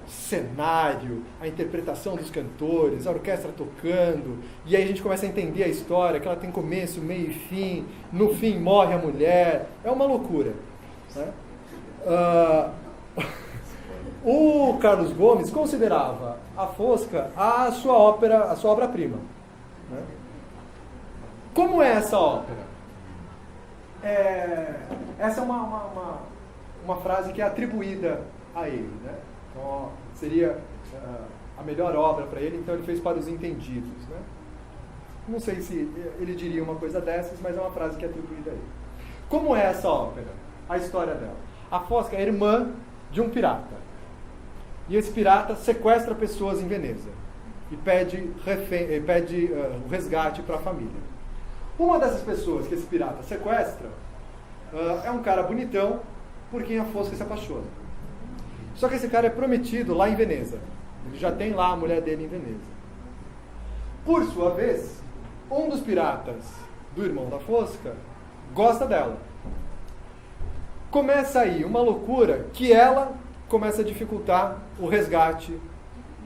Cenário, a interpretação dos cantores, a orquestra tocando, e aí a gente começa a entender a história, que ela tem começo, meio e fim, no fim morre a mulher, é uma loucura. Né? O Carlos Gomes considerava a Fosca a sua ópera, a sua obra-prima. Né? Como é essa ópera? Essa é uma frase que é atribuída a ele, né? Então, seria a melhor obra para ele, então ele fez para os entendidos. Né? Não sei se ele diria uma coisa dessas, mas é uma frase que é atribuída a ele. Como é essa ópera? A história dela. A Fosca é irmã de um pirata. E esse pirata sequestra pessoas em Veneza e pede o resgate para a família. Uma dessas pessoas que esse pirata sequestra é um cara bonitão por quem a Fosca se apaixona. Só que esse cara é prometido lá em Veneza. Ele já tem lá a mulher dele em Veneza. Por sua vez, um dos piratas do irmão da Fosca gosta dela. Começa aí uma loucura que ela começa a dificultar o resgate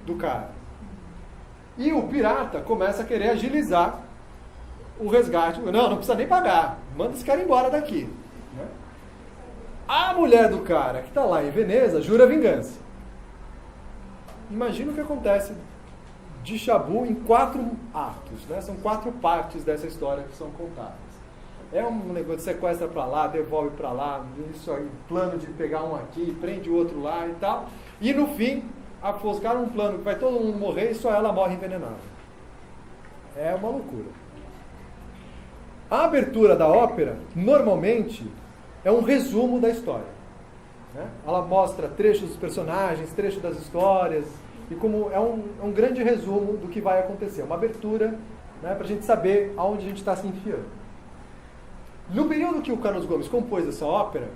do cara. E o pirata começa a querer agilizar o resgate. Não precisa nem pagar. Manda esse cara embora daqui. Né? A mulher do cara que está lá em Veneza jura vingança. Imagina o que acontece de Chabu em 4 atos. Né? São 4 partes dessa história que são contadas. É um negócio de sequestra para lá, devolve para lá, isso aí, plano de pegar um aqui, prende o outro lá e tal. E no fim, afoscaram um plano que vai todo mundo morrer e só ela morre envenenada. É uma loucura. A abertura da ópera, normalmente, é um resumo da história. Né? Ela mostra trechos dos personagens, trechos das histórias, e como é um grande resumo do que vai acontecer. Uma abertura, né, para a gente saber aonde a gente está se enfiando. No período que o Carlos Gomes compôs essa ópera,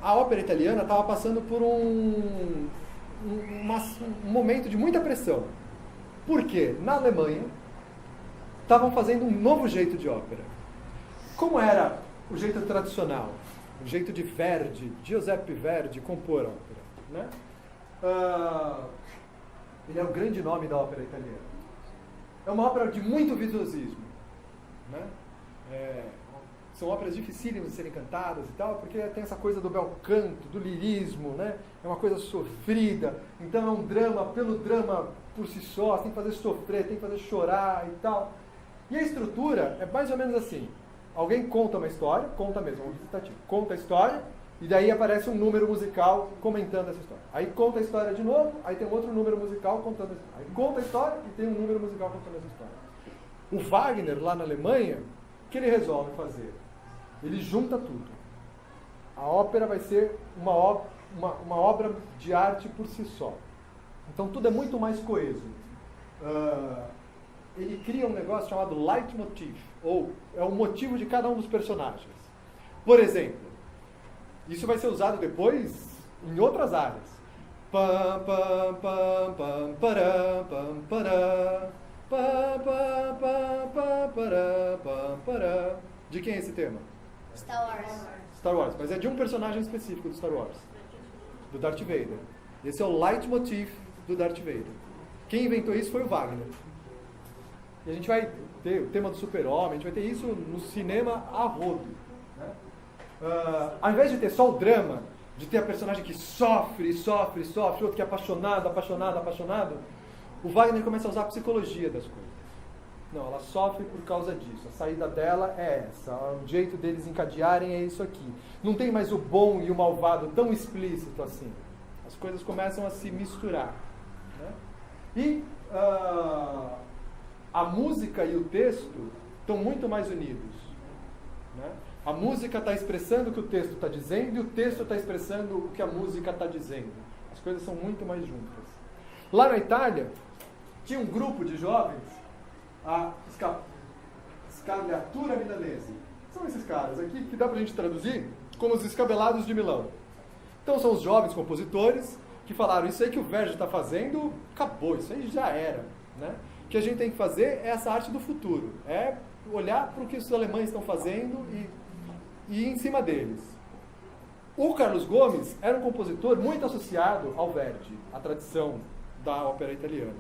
a ópera italiana estava passando por um momento de muita pressão. Por quê? Na Alemanha, estavam fazendo um novo jeito de ópera. Como era o jeito tradicional? O jeito de Verdi, Giuseppe Verdi, compor ópera. Né? Ele é o grande nome da ópera italiana. É uma ópera de muito virtuosismo. Né? São óperas dificílimas de serem cantadas e tal, porque tem essa coisa do bel canto, do lirismo, né? É uma coisa sofrida, então é um drama pelo drama por si só, tem que fazer sofrer, tem que fazer chorar e tal. E a estrutura é mais ou menos assim: alguém conta uma história, conta mesmo, um recitativo, conta a história, e daí aparece um número musical comentando essa história. Aí conta a história de novo, aí tem um outro número musical contando a história. Aí conta a história e tem um número musical contando essa história. O Wagner, lá na Alemanha, o que ele resolve fazer? Ele junta tudo. A ópera vai ser uma obra de arte por si só. Então tudo é muito mais coeso. Ele cria um negócio chamado leitmotiv, ou é o motivo de cada um dos personagens. Por exemplo, isso vai ser usado depois em outras áreas. Pam, pam, pam, pam, pará, pam, pará, pam, pam, pam, pam, pará, pam, pará. De quem é esse tema? Star Wars. Star Wars, mas é de um personagem específico do Star Wars, do Darth Vader. Esse é o leitmotiv do Darth Vader. Quem inventou isso foi o Wagner. E a gente vai ter o tema do super-homem, a gente vai ter isso no cinema a rodo. Né? Ao invés de ter só o drama, de ter a personagem que sofre, outro que é apaixonado, o Wagner começa a usar a psicologia das coisas. Não, ela sofre por causa disso. A saída dela é essa. O jeito deles encadearem é isso aqui. Não tem mais o bom e o malvado tão explícito assim. As coisas começam a se misturar. Né? E a música e o texto estão muito mais unidos. Né? A música está expressando o que o texto está dizendo e o texto está expressando o que a música está dizendo. As coisas são muito mais juntas. Lá na Itália, tinha um grupo de jovens, a Scagliatura Milanese. São esses caras aqui que dá para a gente traduzir como os escabelados de Milão. Então são os jovens compositores que falaram, isso aí que o Verdi está fazendo, acabou, isso aí já era. Né? O que a gente tem que fazer é essa arte do futuro. É olhar para o que os alemães estão fazendo e ir em cima deles. O Carlos Gomes era um compositor muito associado ao Verdi, à tradição da ópera italiana.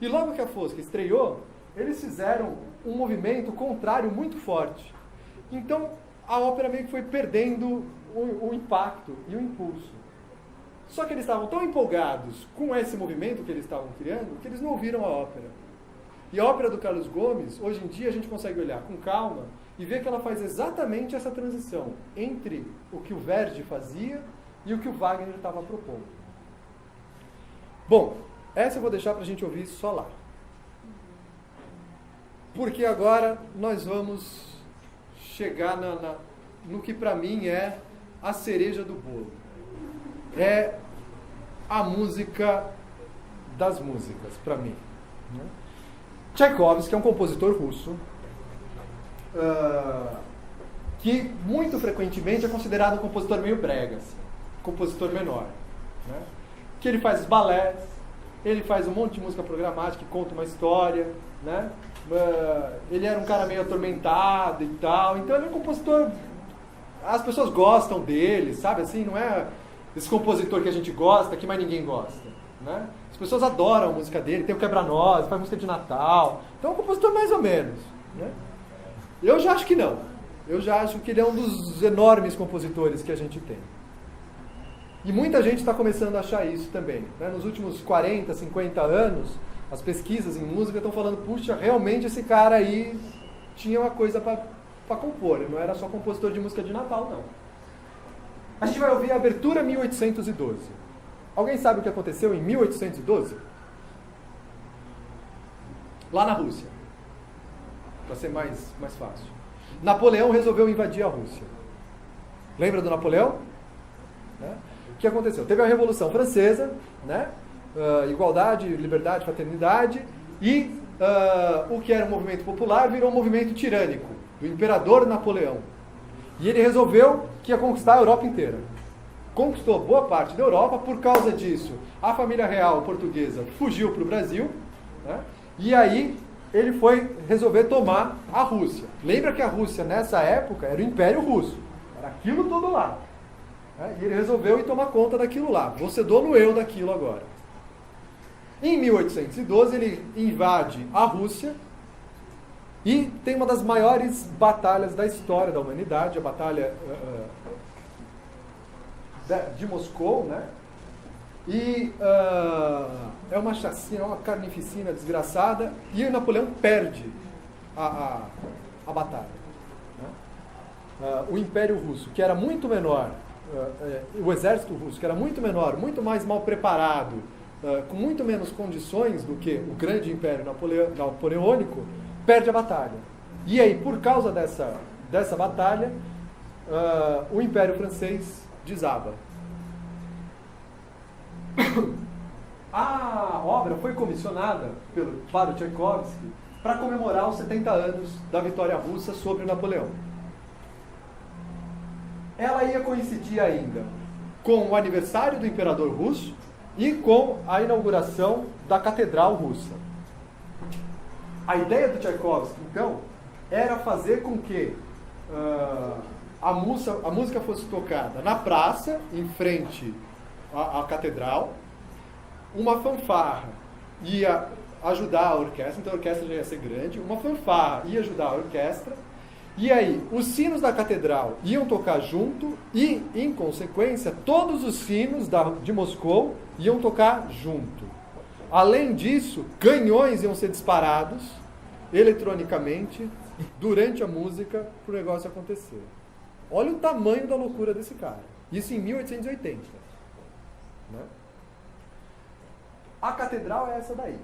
E logo que a Fosca estreou, eles fizeram um movimento contrário muito forte. Então, a ópera meio que foi perdendo o impacto e o impulso. Só que eles estavam tão empolgados com esse movimento que eles estavam criando, que eles não ouviram a ópera. E a ópera do Carlos Gomes, hoje em dia, a gente consegue olhar com calma e ver que ela faz exatamente essa transição entre o que o Verdi fazia e o que o Wagner estava propondo. Bom, essa eu vou deixar para a gente ouvir só lá. Porque agora nós vamos chegar no que para mim é a cereja do bolo. É a música das músicas, para mim. Tchaikovsky é um compositor russo que muito frequentemente é considerado um compositor meio brega, assim, compositor menor. Né? Que ele faz os balés, ele faz um monte de música programática que conta uma história, né? Ele era um cara meio atormentado e tal, então ele é um compositor, as pessoas gostam dele, sabe assim, não é esse compositor que a gente gosta, que mais ninguém gosta, né? As pessoas adoram a música dele, tem o Quebra-Nós, faz música de Natal, então é um compositor mais ou menos, né? Eu já acho que não, eu já acho que ele é um dos enormes compositores que a gente tem. E muita gente está começando a achar isso também, né? Nos últimos 40, 50 anos, as pesquisas em música estão falando, puxa, realmente esse cara aí tinha uma coisa para compor, ele não era só compositor de música de Natal, não. A gente vai ouvir a abertura 1812. Alguém sabe o que aconteceu em 1812? Lá na Rússia. Para ser mais fácil. Napoleão resolveu invadir a Rússia. Lembra do Napoleão? Né? O que aconteceu? Teve a Revolução Francesa, né? Igualdade, liberdade, fraternidade, e o que era um movimento popular virou um movimento tirânico, do imperador Napoleão. E ele resolveu que ia conquistar a Europa inteira. Conquistou boa parte da Europa, por causa disso, a família real portuguesa fugiu para o Brasil, né? E aí ele foi resolver tomar a Rússia. Lembra que a Rússia, nessa época, era o Império Russo, era aquilo tudo lá. Né? E ele resolveu ir tomar conta daquilo lá. Vou ser dono eu daquilo agora. Em 1812, ele invade a Rússia e tem uma das maiores batalhas da história da humanidade, a Batalha de Moscou, né? E é uma chacina, uma carnificina desgraçada, e o Napoleão perde a batalha. Né? O Império Russo, que era muito menor, o exército russo, que era muito menor, muito mais mal preparado, com muito menos condições do que o grande Império napoleônico, perde a batalha. E aí, por causa dessa batalha, o Império Francês desaba. A obra foi comissionada para o Tchaikovsky para comemorar os 70 anos da vitória russa sobre Napoleão. Ela ia coincidir ainda com o aniversário do imperador russo e com a inauguração da Catedral Russa. A ideia do Tchaikovsky, então, era fazer com que a música fosse tocada na praça, em frente à catedral. Uma fanfarra ia ajudar a orquestra, então a orquestra já ia ser grande. Uma fanfarra ia ajudar a orquestra. E aí, os sinos da catedral iam tocar junto e, em consequência, todos os sinos de Moscou iam tocar junto. Além disso, canhões iam ser disparados eletronicamente durante a música para o negócio acontecer. Olha o tamanho da loucura desse cara. Isso em 1880. Né? A catedral é essa daí.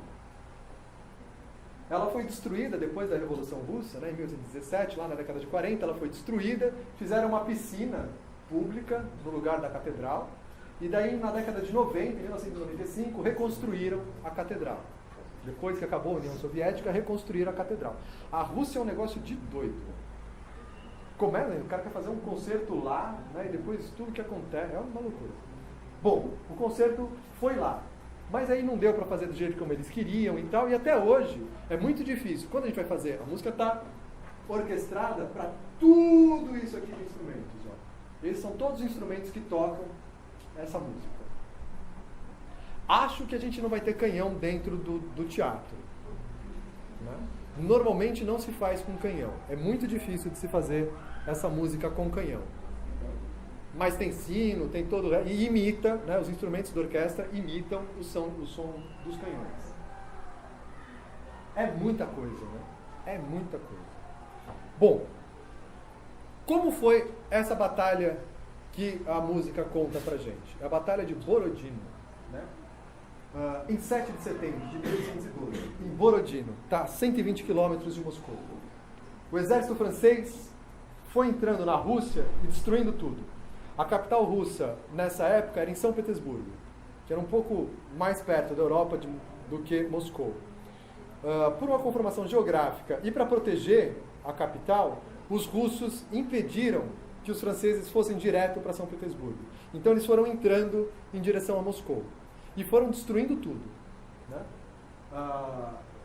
Ela foi destruída depois da Revolução Russa, né, em 1817, lá na década de 40, ela foi destruída, fizeram uma piscina pública no lugar da catedral, e daí na década de 90, em 1995, reconstruíram a catedral. Depois que acabou a União Soviética, reconstruíram a catedral. A Rússia é um negócio de doido. Como é, né? O cara quer fazer um concerto lá, né, e depois tudo que acontece, é uma loucura. Bom, o concerto foi lá. Mas aí não deu para fazer do jeito como eles queriam e tal, e até hoje é muito difícil. Quando a gente vai fazer, a música está orquestrada para tudo isso aqui de instrumentos. Ó. Esses são todos os instrumentos que tocam essa música. Acho que a gente não vai ter canhão dentro do teatro. Né? Normalmente não se faz com canhão. É muito difícil de se fazer essa música com canhão. Mas tem sino, tem todo... E imita, né, os instrumentos da orquestra imitam o som dos canhões. É muita coisa, né? É muita coisa. Bom, como foi essa batalha que a música conta pra gente? É a Batalha de Borodino, né? Em 7 de setembro de 1812, em Borodino, tá a 120 quilômetros de Moscou. O exército francês foi entrando na Rússia e destruindo tudo. A capital russa, nessa época, era em São Petersburgo, que era um pouco mais perto da Europa do que Moscou. Por uma conformação geográfica e para proteger a capital, os russos impediram que os franceses fossem direto para São Petersburgo. Então eles foram entrando em direção a Moscou e foram destruindo tudo. Né?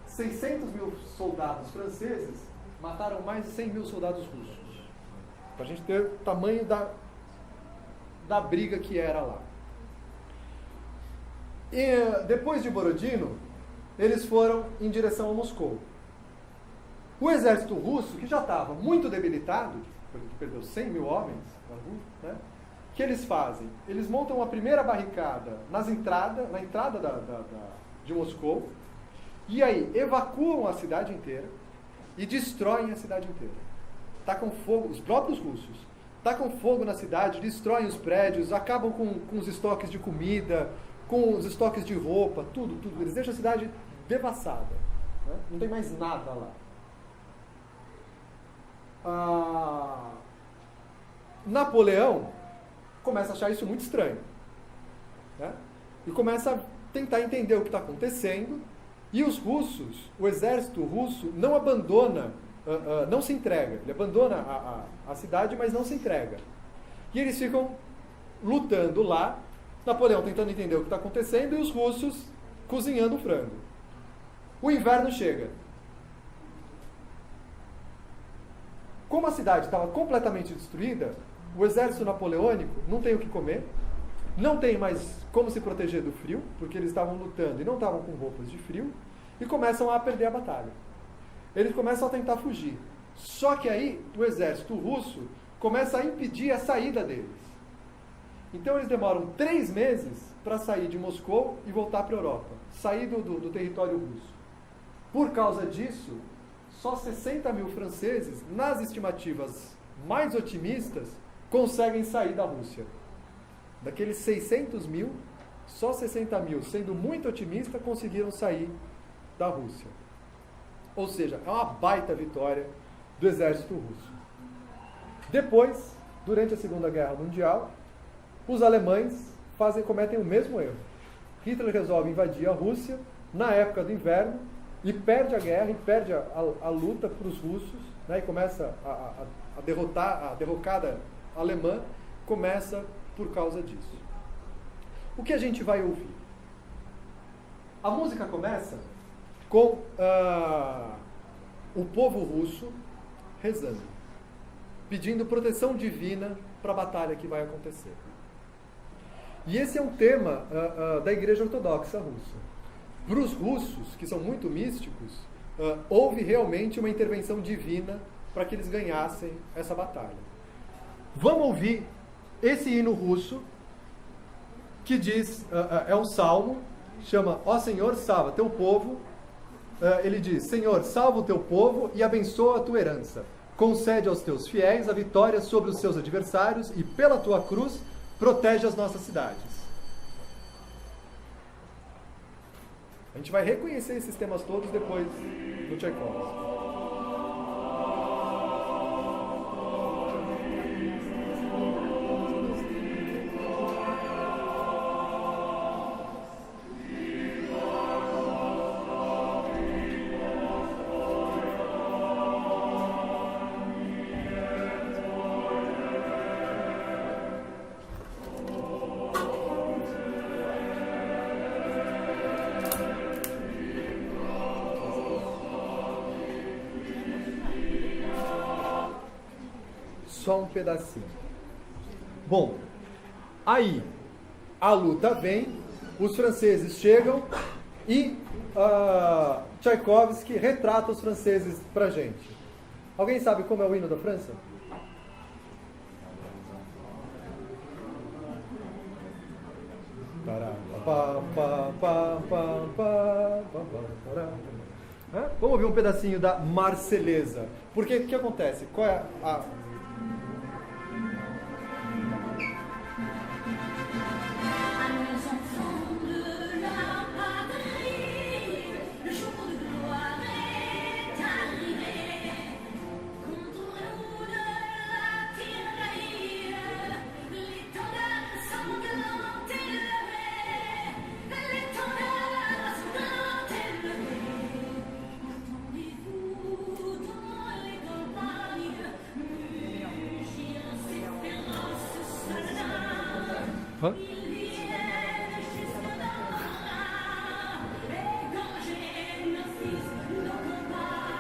600 mil soldados franceses mataram mais de 100 mil soldados russos. Para a gente ter o tamanho da briga que era lá. E depois de Borodino, eles foram em direção a Moscou. O exército russo, que já estava muito debilitado, porque perdeu 100 mil homens, né, o que eles fazem? Eles montam a primeira barricada na entrada de Moscou, e aí evacuam a cidade inteira e destroem a cidade inteira. Tacam fogo, os próprios russos, tacam fogo na cidade, destroem os prédios, acabam com os estoques de comida, com os estoques de roupa, tudo. Eles deixam a cidade devassada. Né? Não tem mais nada lá. Napoleão começa a achar isso muito estranho. Né? E começa a tentar entender o que está acontecendo. E os russos, o exército russo, não abandona, não se entrega. Ele abandona a cidade, mas não se entrega. E eles ficam lutando lá, Napoleão tentando entender o que está acontecendo e os russos cozinhando frango. O inverno chega. Como a cidade estava completamente destruída, o exército napoleônico não tem o que comer, não tem mais como se proteger do frio, porque eles estavam lutando e não estavam com roupas de frio, e começam a perder a batalha. Eles começam a tentar fugir. Só que aí o exército russo começa a impedir a saída deles. Então eles demoram 3 meses para sair de Moscou e voltar para a Europa, sair do território russo. Por causa disso, só 60 mil franceses, nas estimativas mais otimistas, conseguem sair da Rússia. Daqueles 600 mil, só 60 mil, sendo muito otimista, conseguiram sair da Rússia. Ou seja, é uma baita vitória do exército russo. Depois, durante a Segunda Guerra Mundial, os alemães cometem o mesmo erro. Hitler resolve invadir a Rússia na época do inverno e perde a guerra, e perde a luta para os russos, né, e começa a derrocada alemã começa por causa disso. O que a gente vai ouvir? A música começa com o povo russo rezando, pedindo proteção divina para a batalha que vai acontecer. E esse é um tema da Igreja Ortodoxa Russa. Para os russos, que são muito místicos, houve realmente uma intervenção divina para que eles ganhassem essa batalha. Vamos ouvir esse hino russo, que diz, é um salmo, chama Ó Senhor, salva teu povo. Ele diz, Senhor, salva o teu povo e abençoa a tua herança. Concede aos teus fiéis a vitória sobre os seus adversários e pela tua cruz protege as nossas cidades. A gente vai reconhecer esses temas todos depois do Tchaikovsky. Só um pedacinho. Bom, aí a luta vem, os franceses chegam e Tchaikovsky retrata os franceses pra gente. Alguém sabe como é o hino da França? Vamos ouvir um pedacinho da Marselhesa. Porque o que acontece? Qual é a...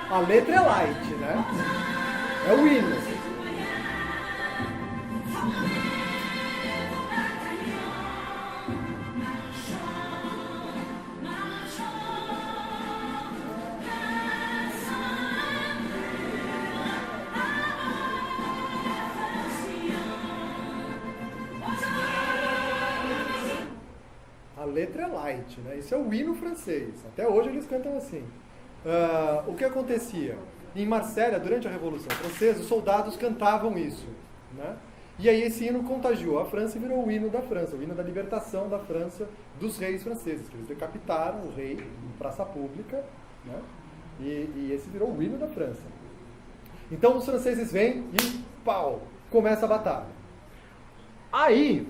A letra é light, né? É o hino. A letra é light, né? Isso é o hino francês. Até hoje eles cantam assim. O que acontecia? Em Marsella, durante a Revolução Francesa, os soldados cantavam isso, né? E aí esse hino contagiou a França e virou o hino da França, o hino da libertação da França dos reis franceses, que eles decapitaram o rei em praça pública, né? E esse virou o hino da França. Então os franceses vêm e pau, começa a batalha. Aí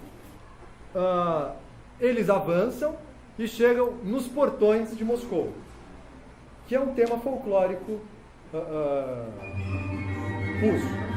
eles avançam e chegam nos portões de Moscou, que é um tema folclórico russo.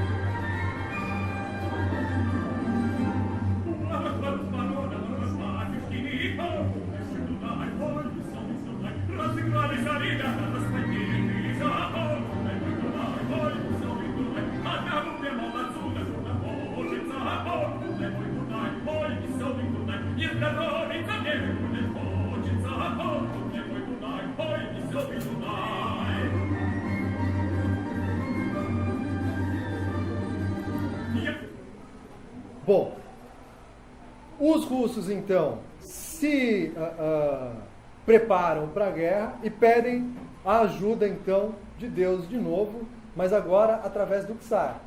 Bom, os russos então se preparam para a guerra e pedem a ajuda então de Deus de novo, mas agora através do Tsar,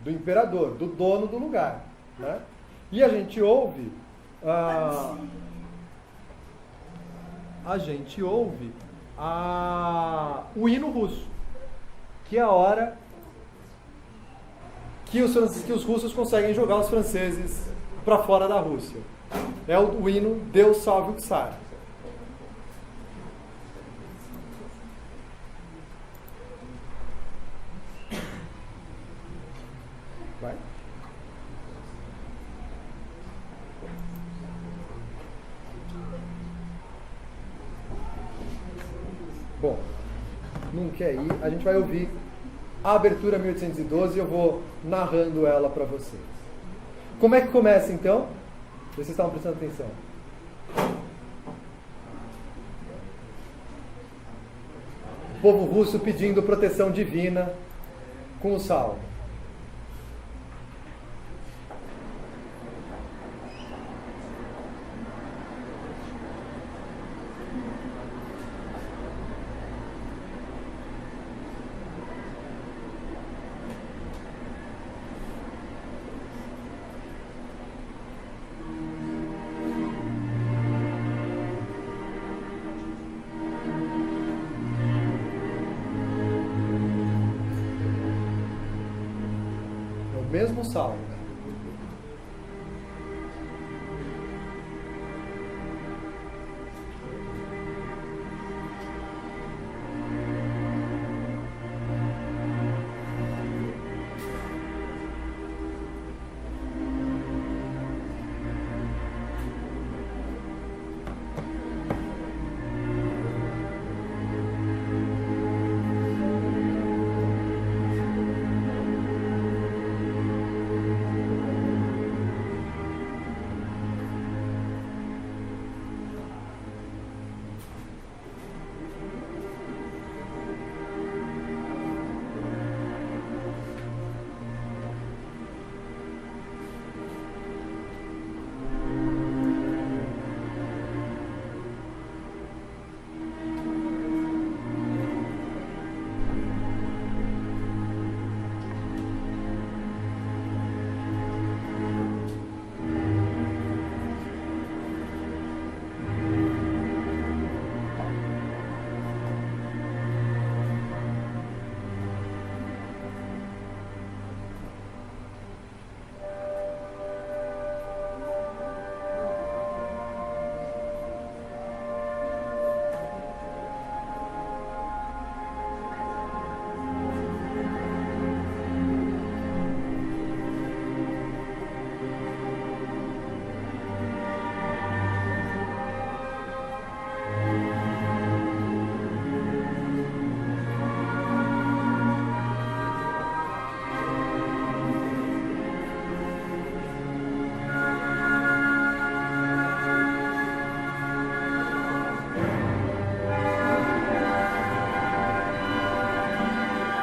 do imperador, do dono do lugar, né? E a gente ouve o hino russo, que é a hora que os russos conseguem jogar os franceses para fora da Rússia. É o hino Deus salve o Czar. Vai. Bom, não quer ir, a gente vai ouvir a abertura 1812 e eu vou narrando ela para vocês. Como é que começa então? Vocês estavam prestando atenção. O povo russo pedindo proteção divina com o salmo. Mesmo salmo.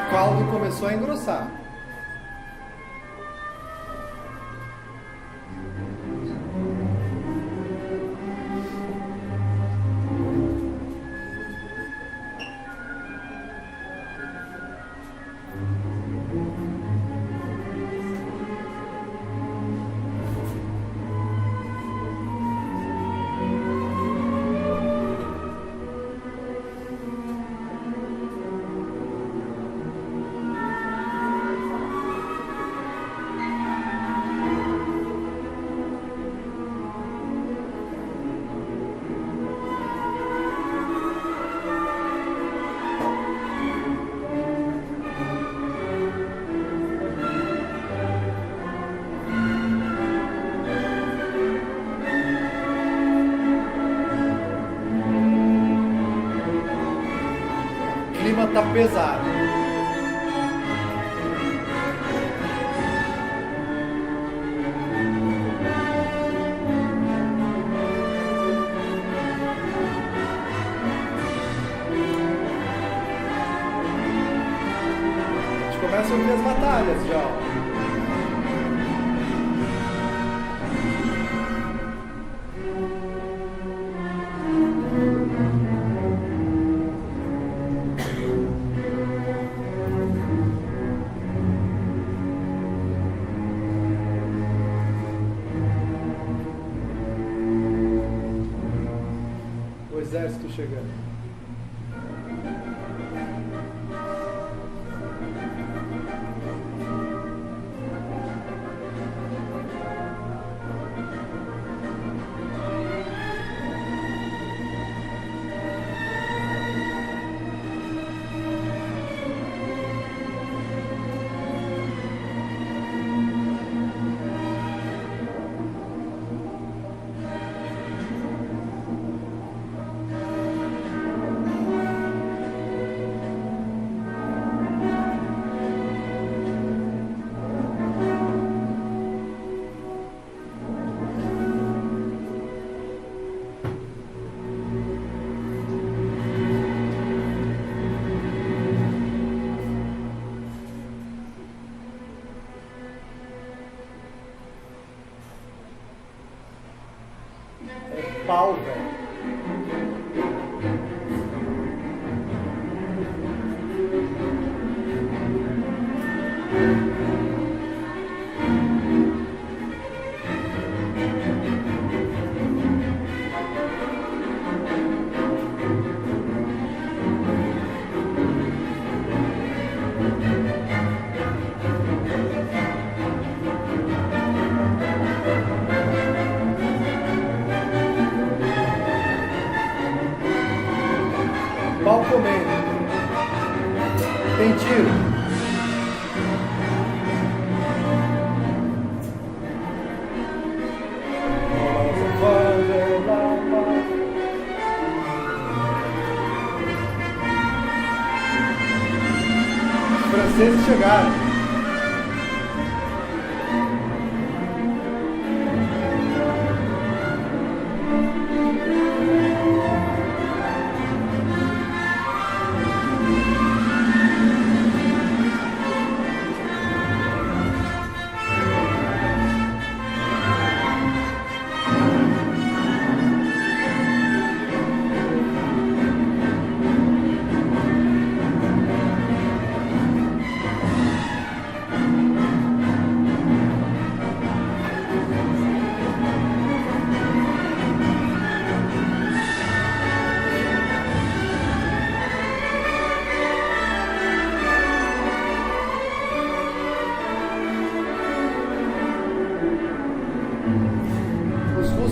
O caldo começou a engrossar. O clima tá pesado. A gente começa a ouvir as batalhas já. Ó. Exército chegando. É pau, velho. Pau comendo. Tem tiro. Os franceses chegaram.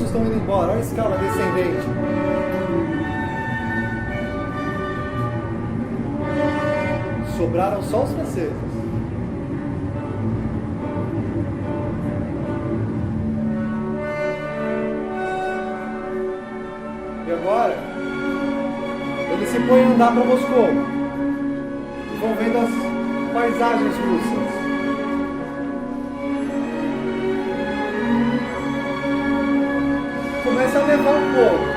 Estão indo embora, olha a escala descendente. Sobraram só os franceses. E agora, eles se põem a andar para Moscou e vão vendo as paisagens russas. Começa a levar um pouco.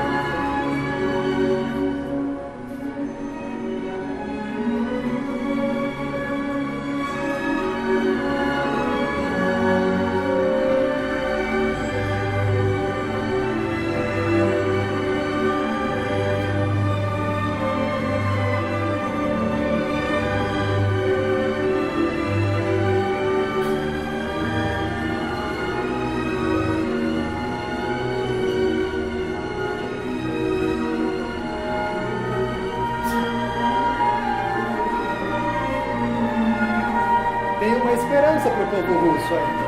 Tem uma esperança para o povo russo ainda.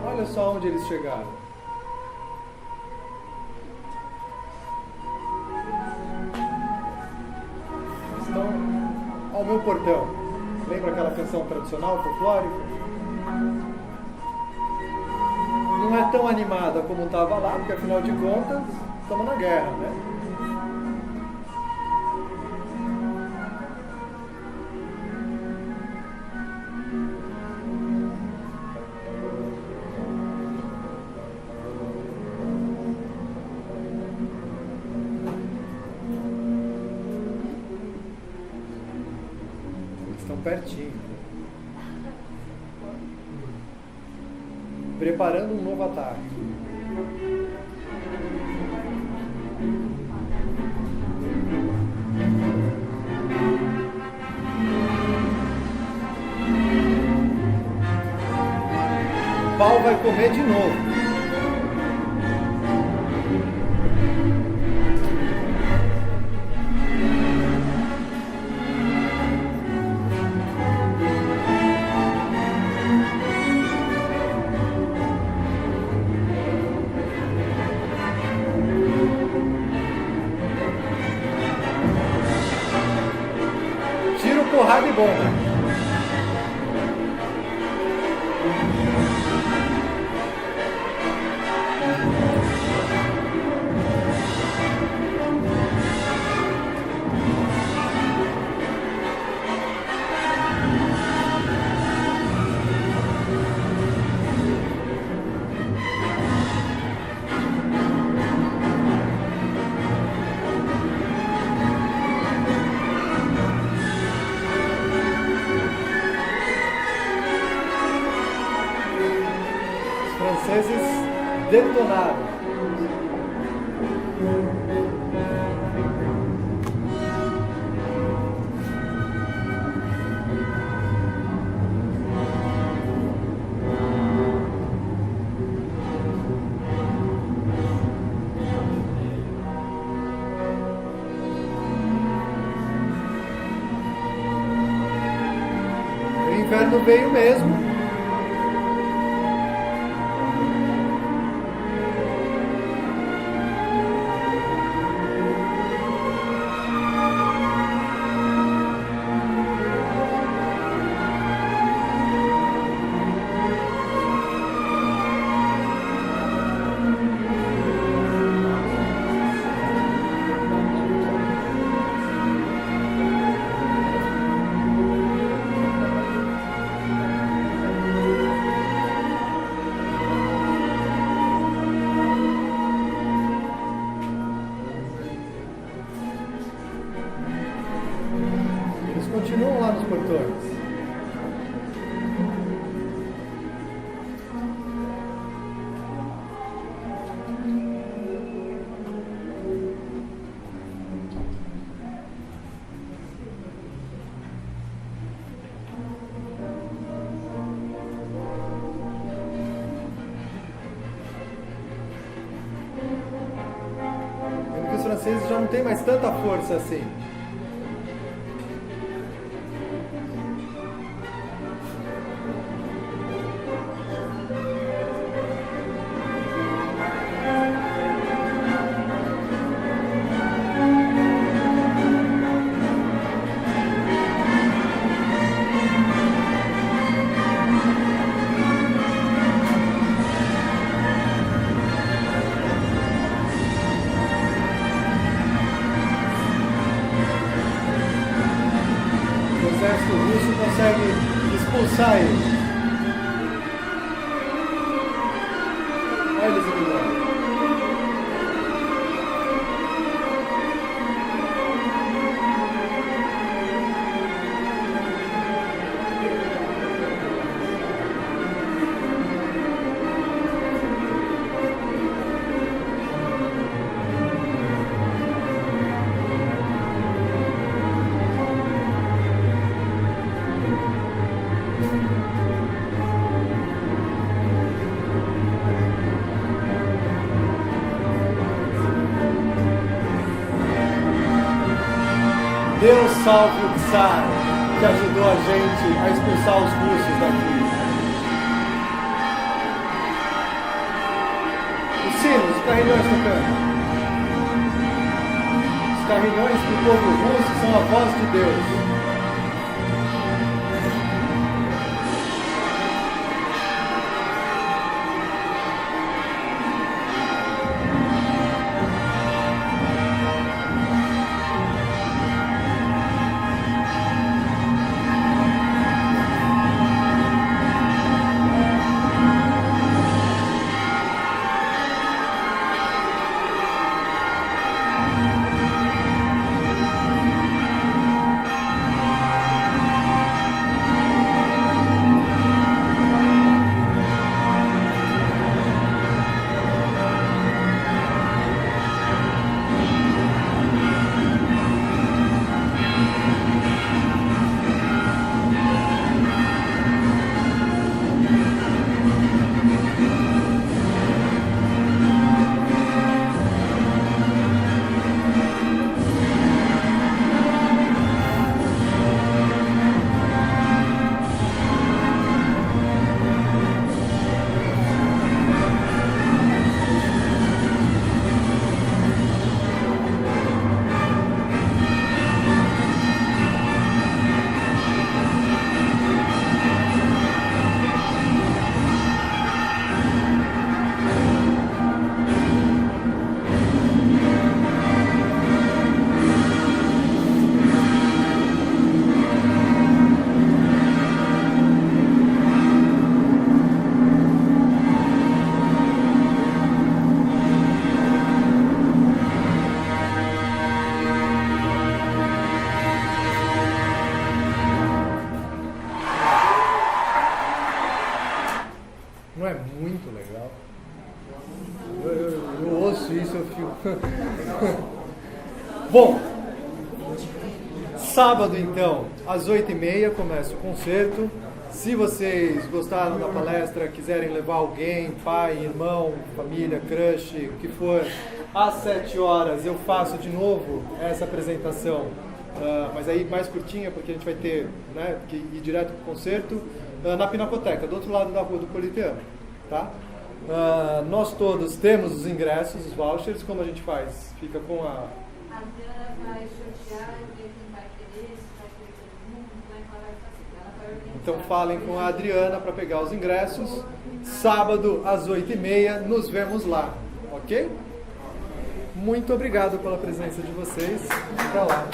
Olha só onde eles chegaram. Estão ao meu portão. Lembra aquela canção tradicional, folclórica? Não é tão animada como estava lá, porque afinal de contas, estamos na guerra, né? Estão pertinho. Preparando um novo ataque. O pau vai comer de novo. Porrada e bomba. detonaram. O inverno veio mesmo. Continuam lá nos portões. Vendo que os franceses já não têm mais tanta força assim. O exército russo consegue expulsar eles. Olha eles indo embora. Deus salve o Tsar, que ajudou a gente a expulsar os russos daqui. Os sinos, os carrilhões tocando. Os carrilhões do povo russo são a voz de Deus. Bom, sábado então, às 8h30 começa o concerto. Se vocês gostaram da palestra, quiserem levar alguém, pai, irmão, família, crush, o que for, às 7 horas eu faço de novo essa apresentação, mas aí mais curtinha, porque a gente vai ter, né, que ir direto para o concerto, na Pinacoteca, do outro lado da rua do Politeama, tá? Nós todos temos os ingressos, os vouchers. Como a gente faz? Fica com a... A Diana vai sortear e ver quem vai querer, se vai querer todo mundo, como é que ela vai fazer. Ela vai organizar. Então falem com a Adriana para pegar os ingressos. Sábado às 8h30, nos vemos lá, ok? Muito obrigado pela presença de vocês. Até lá.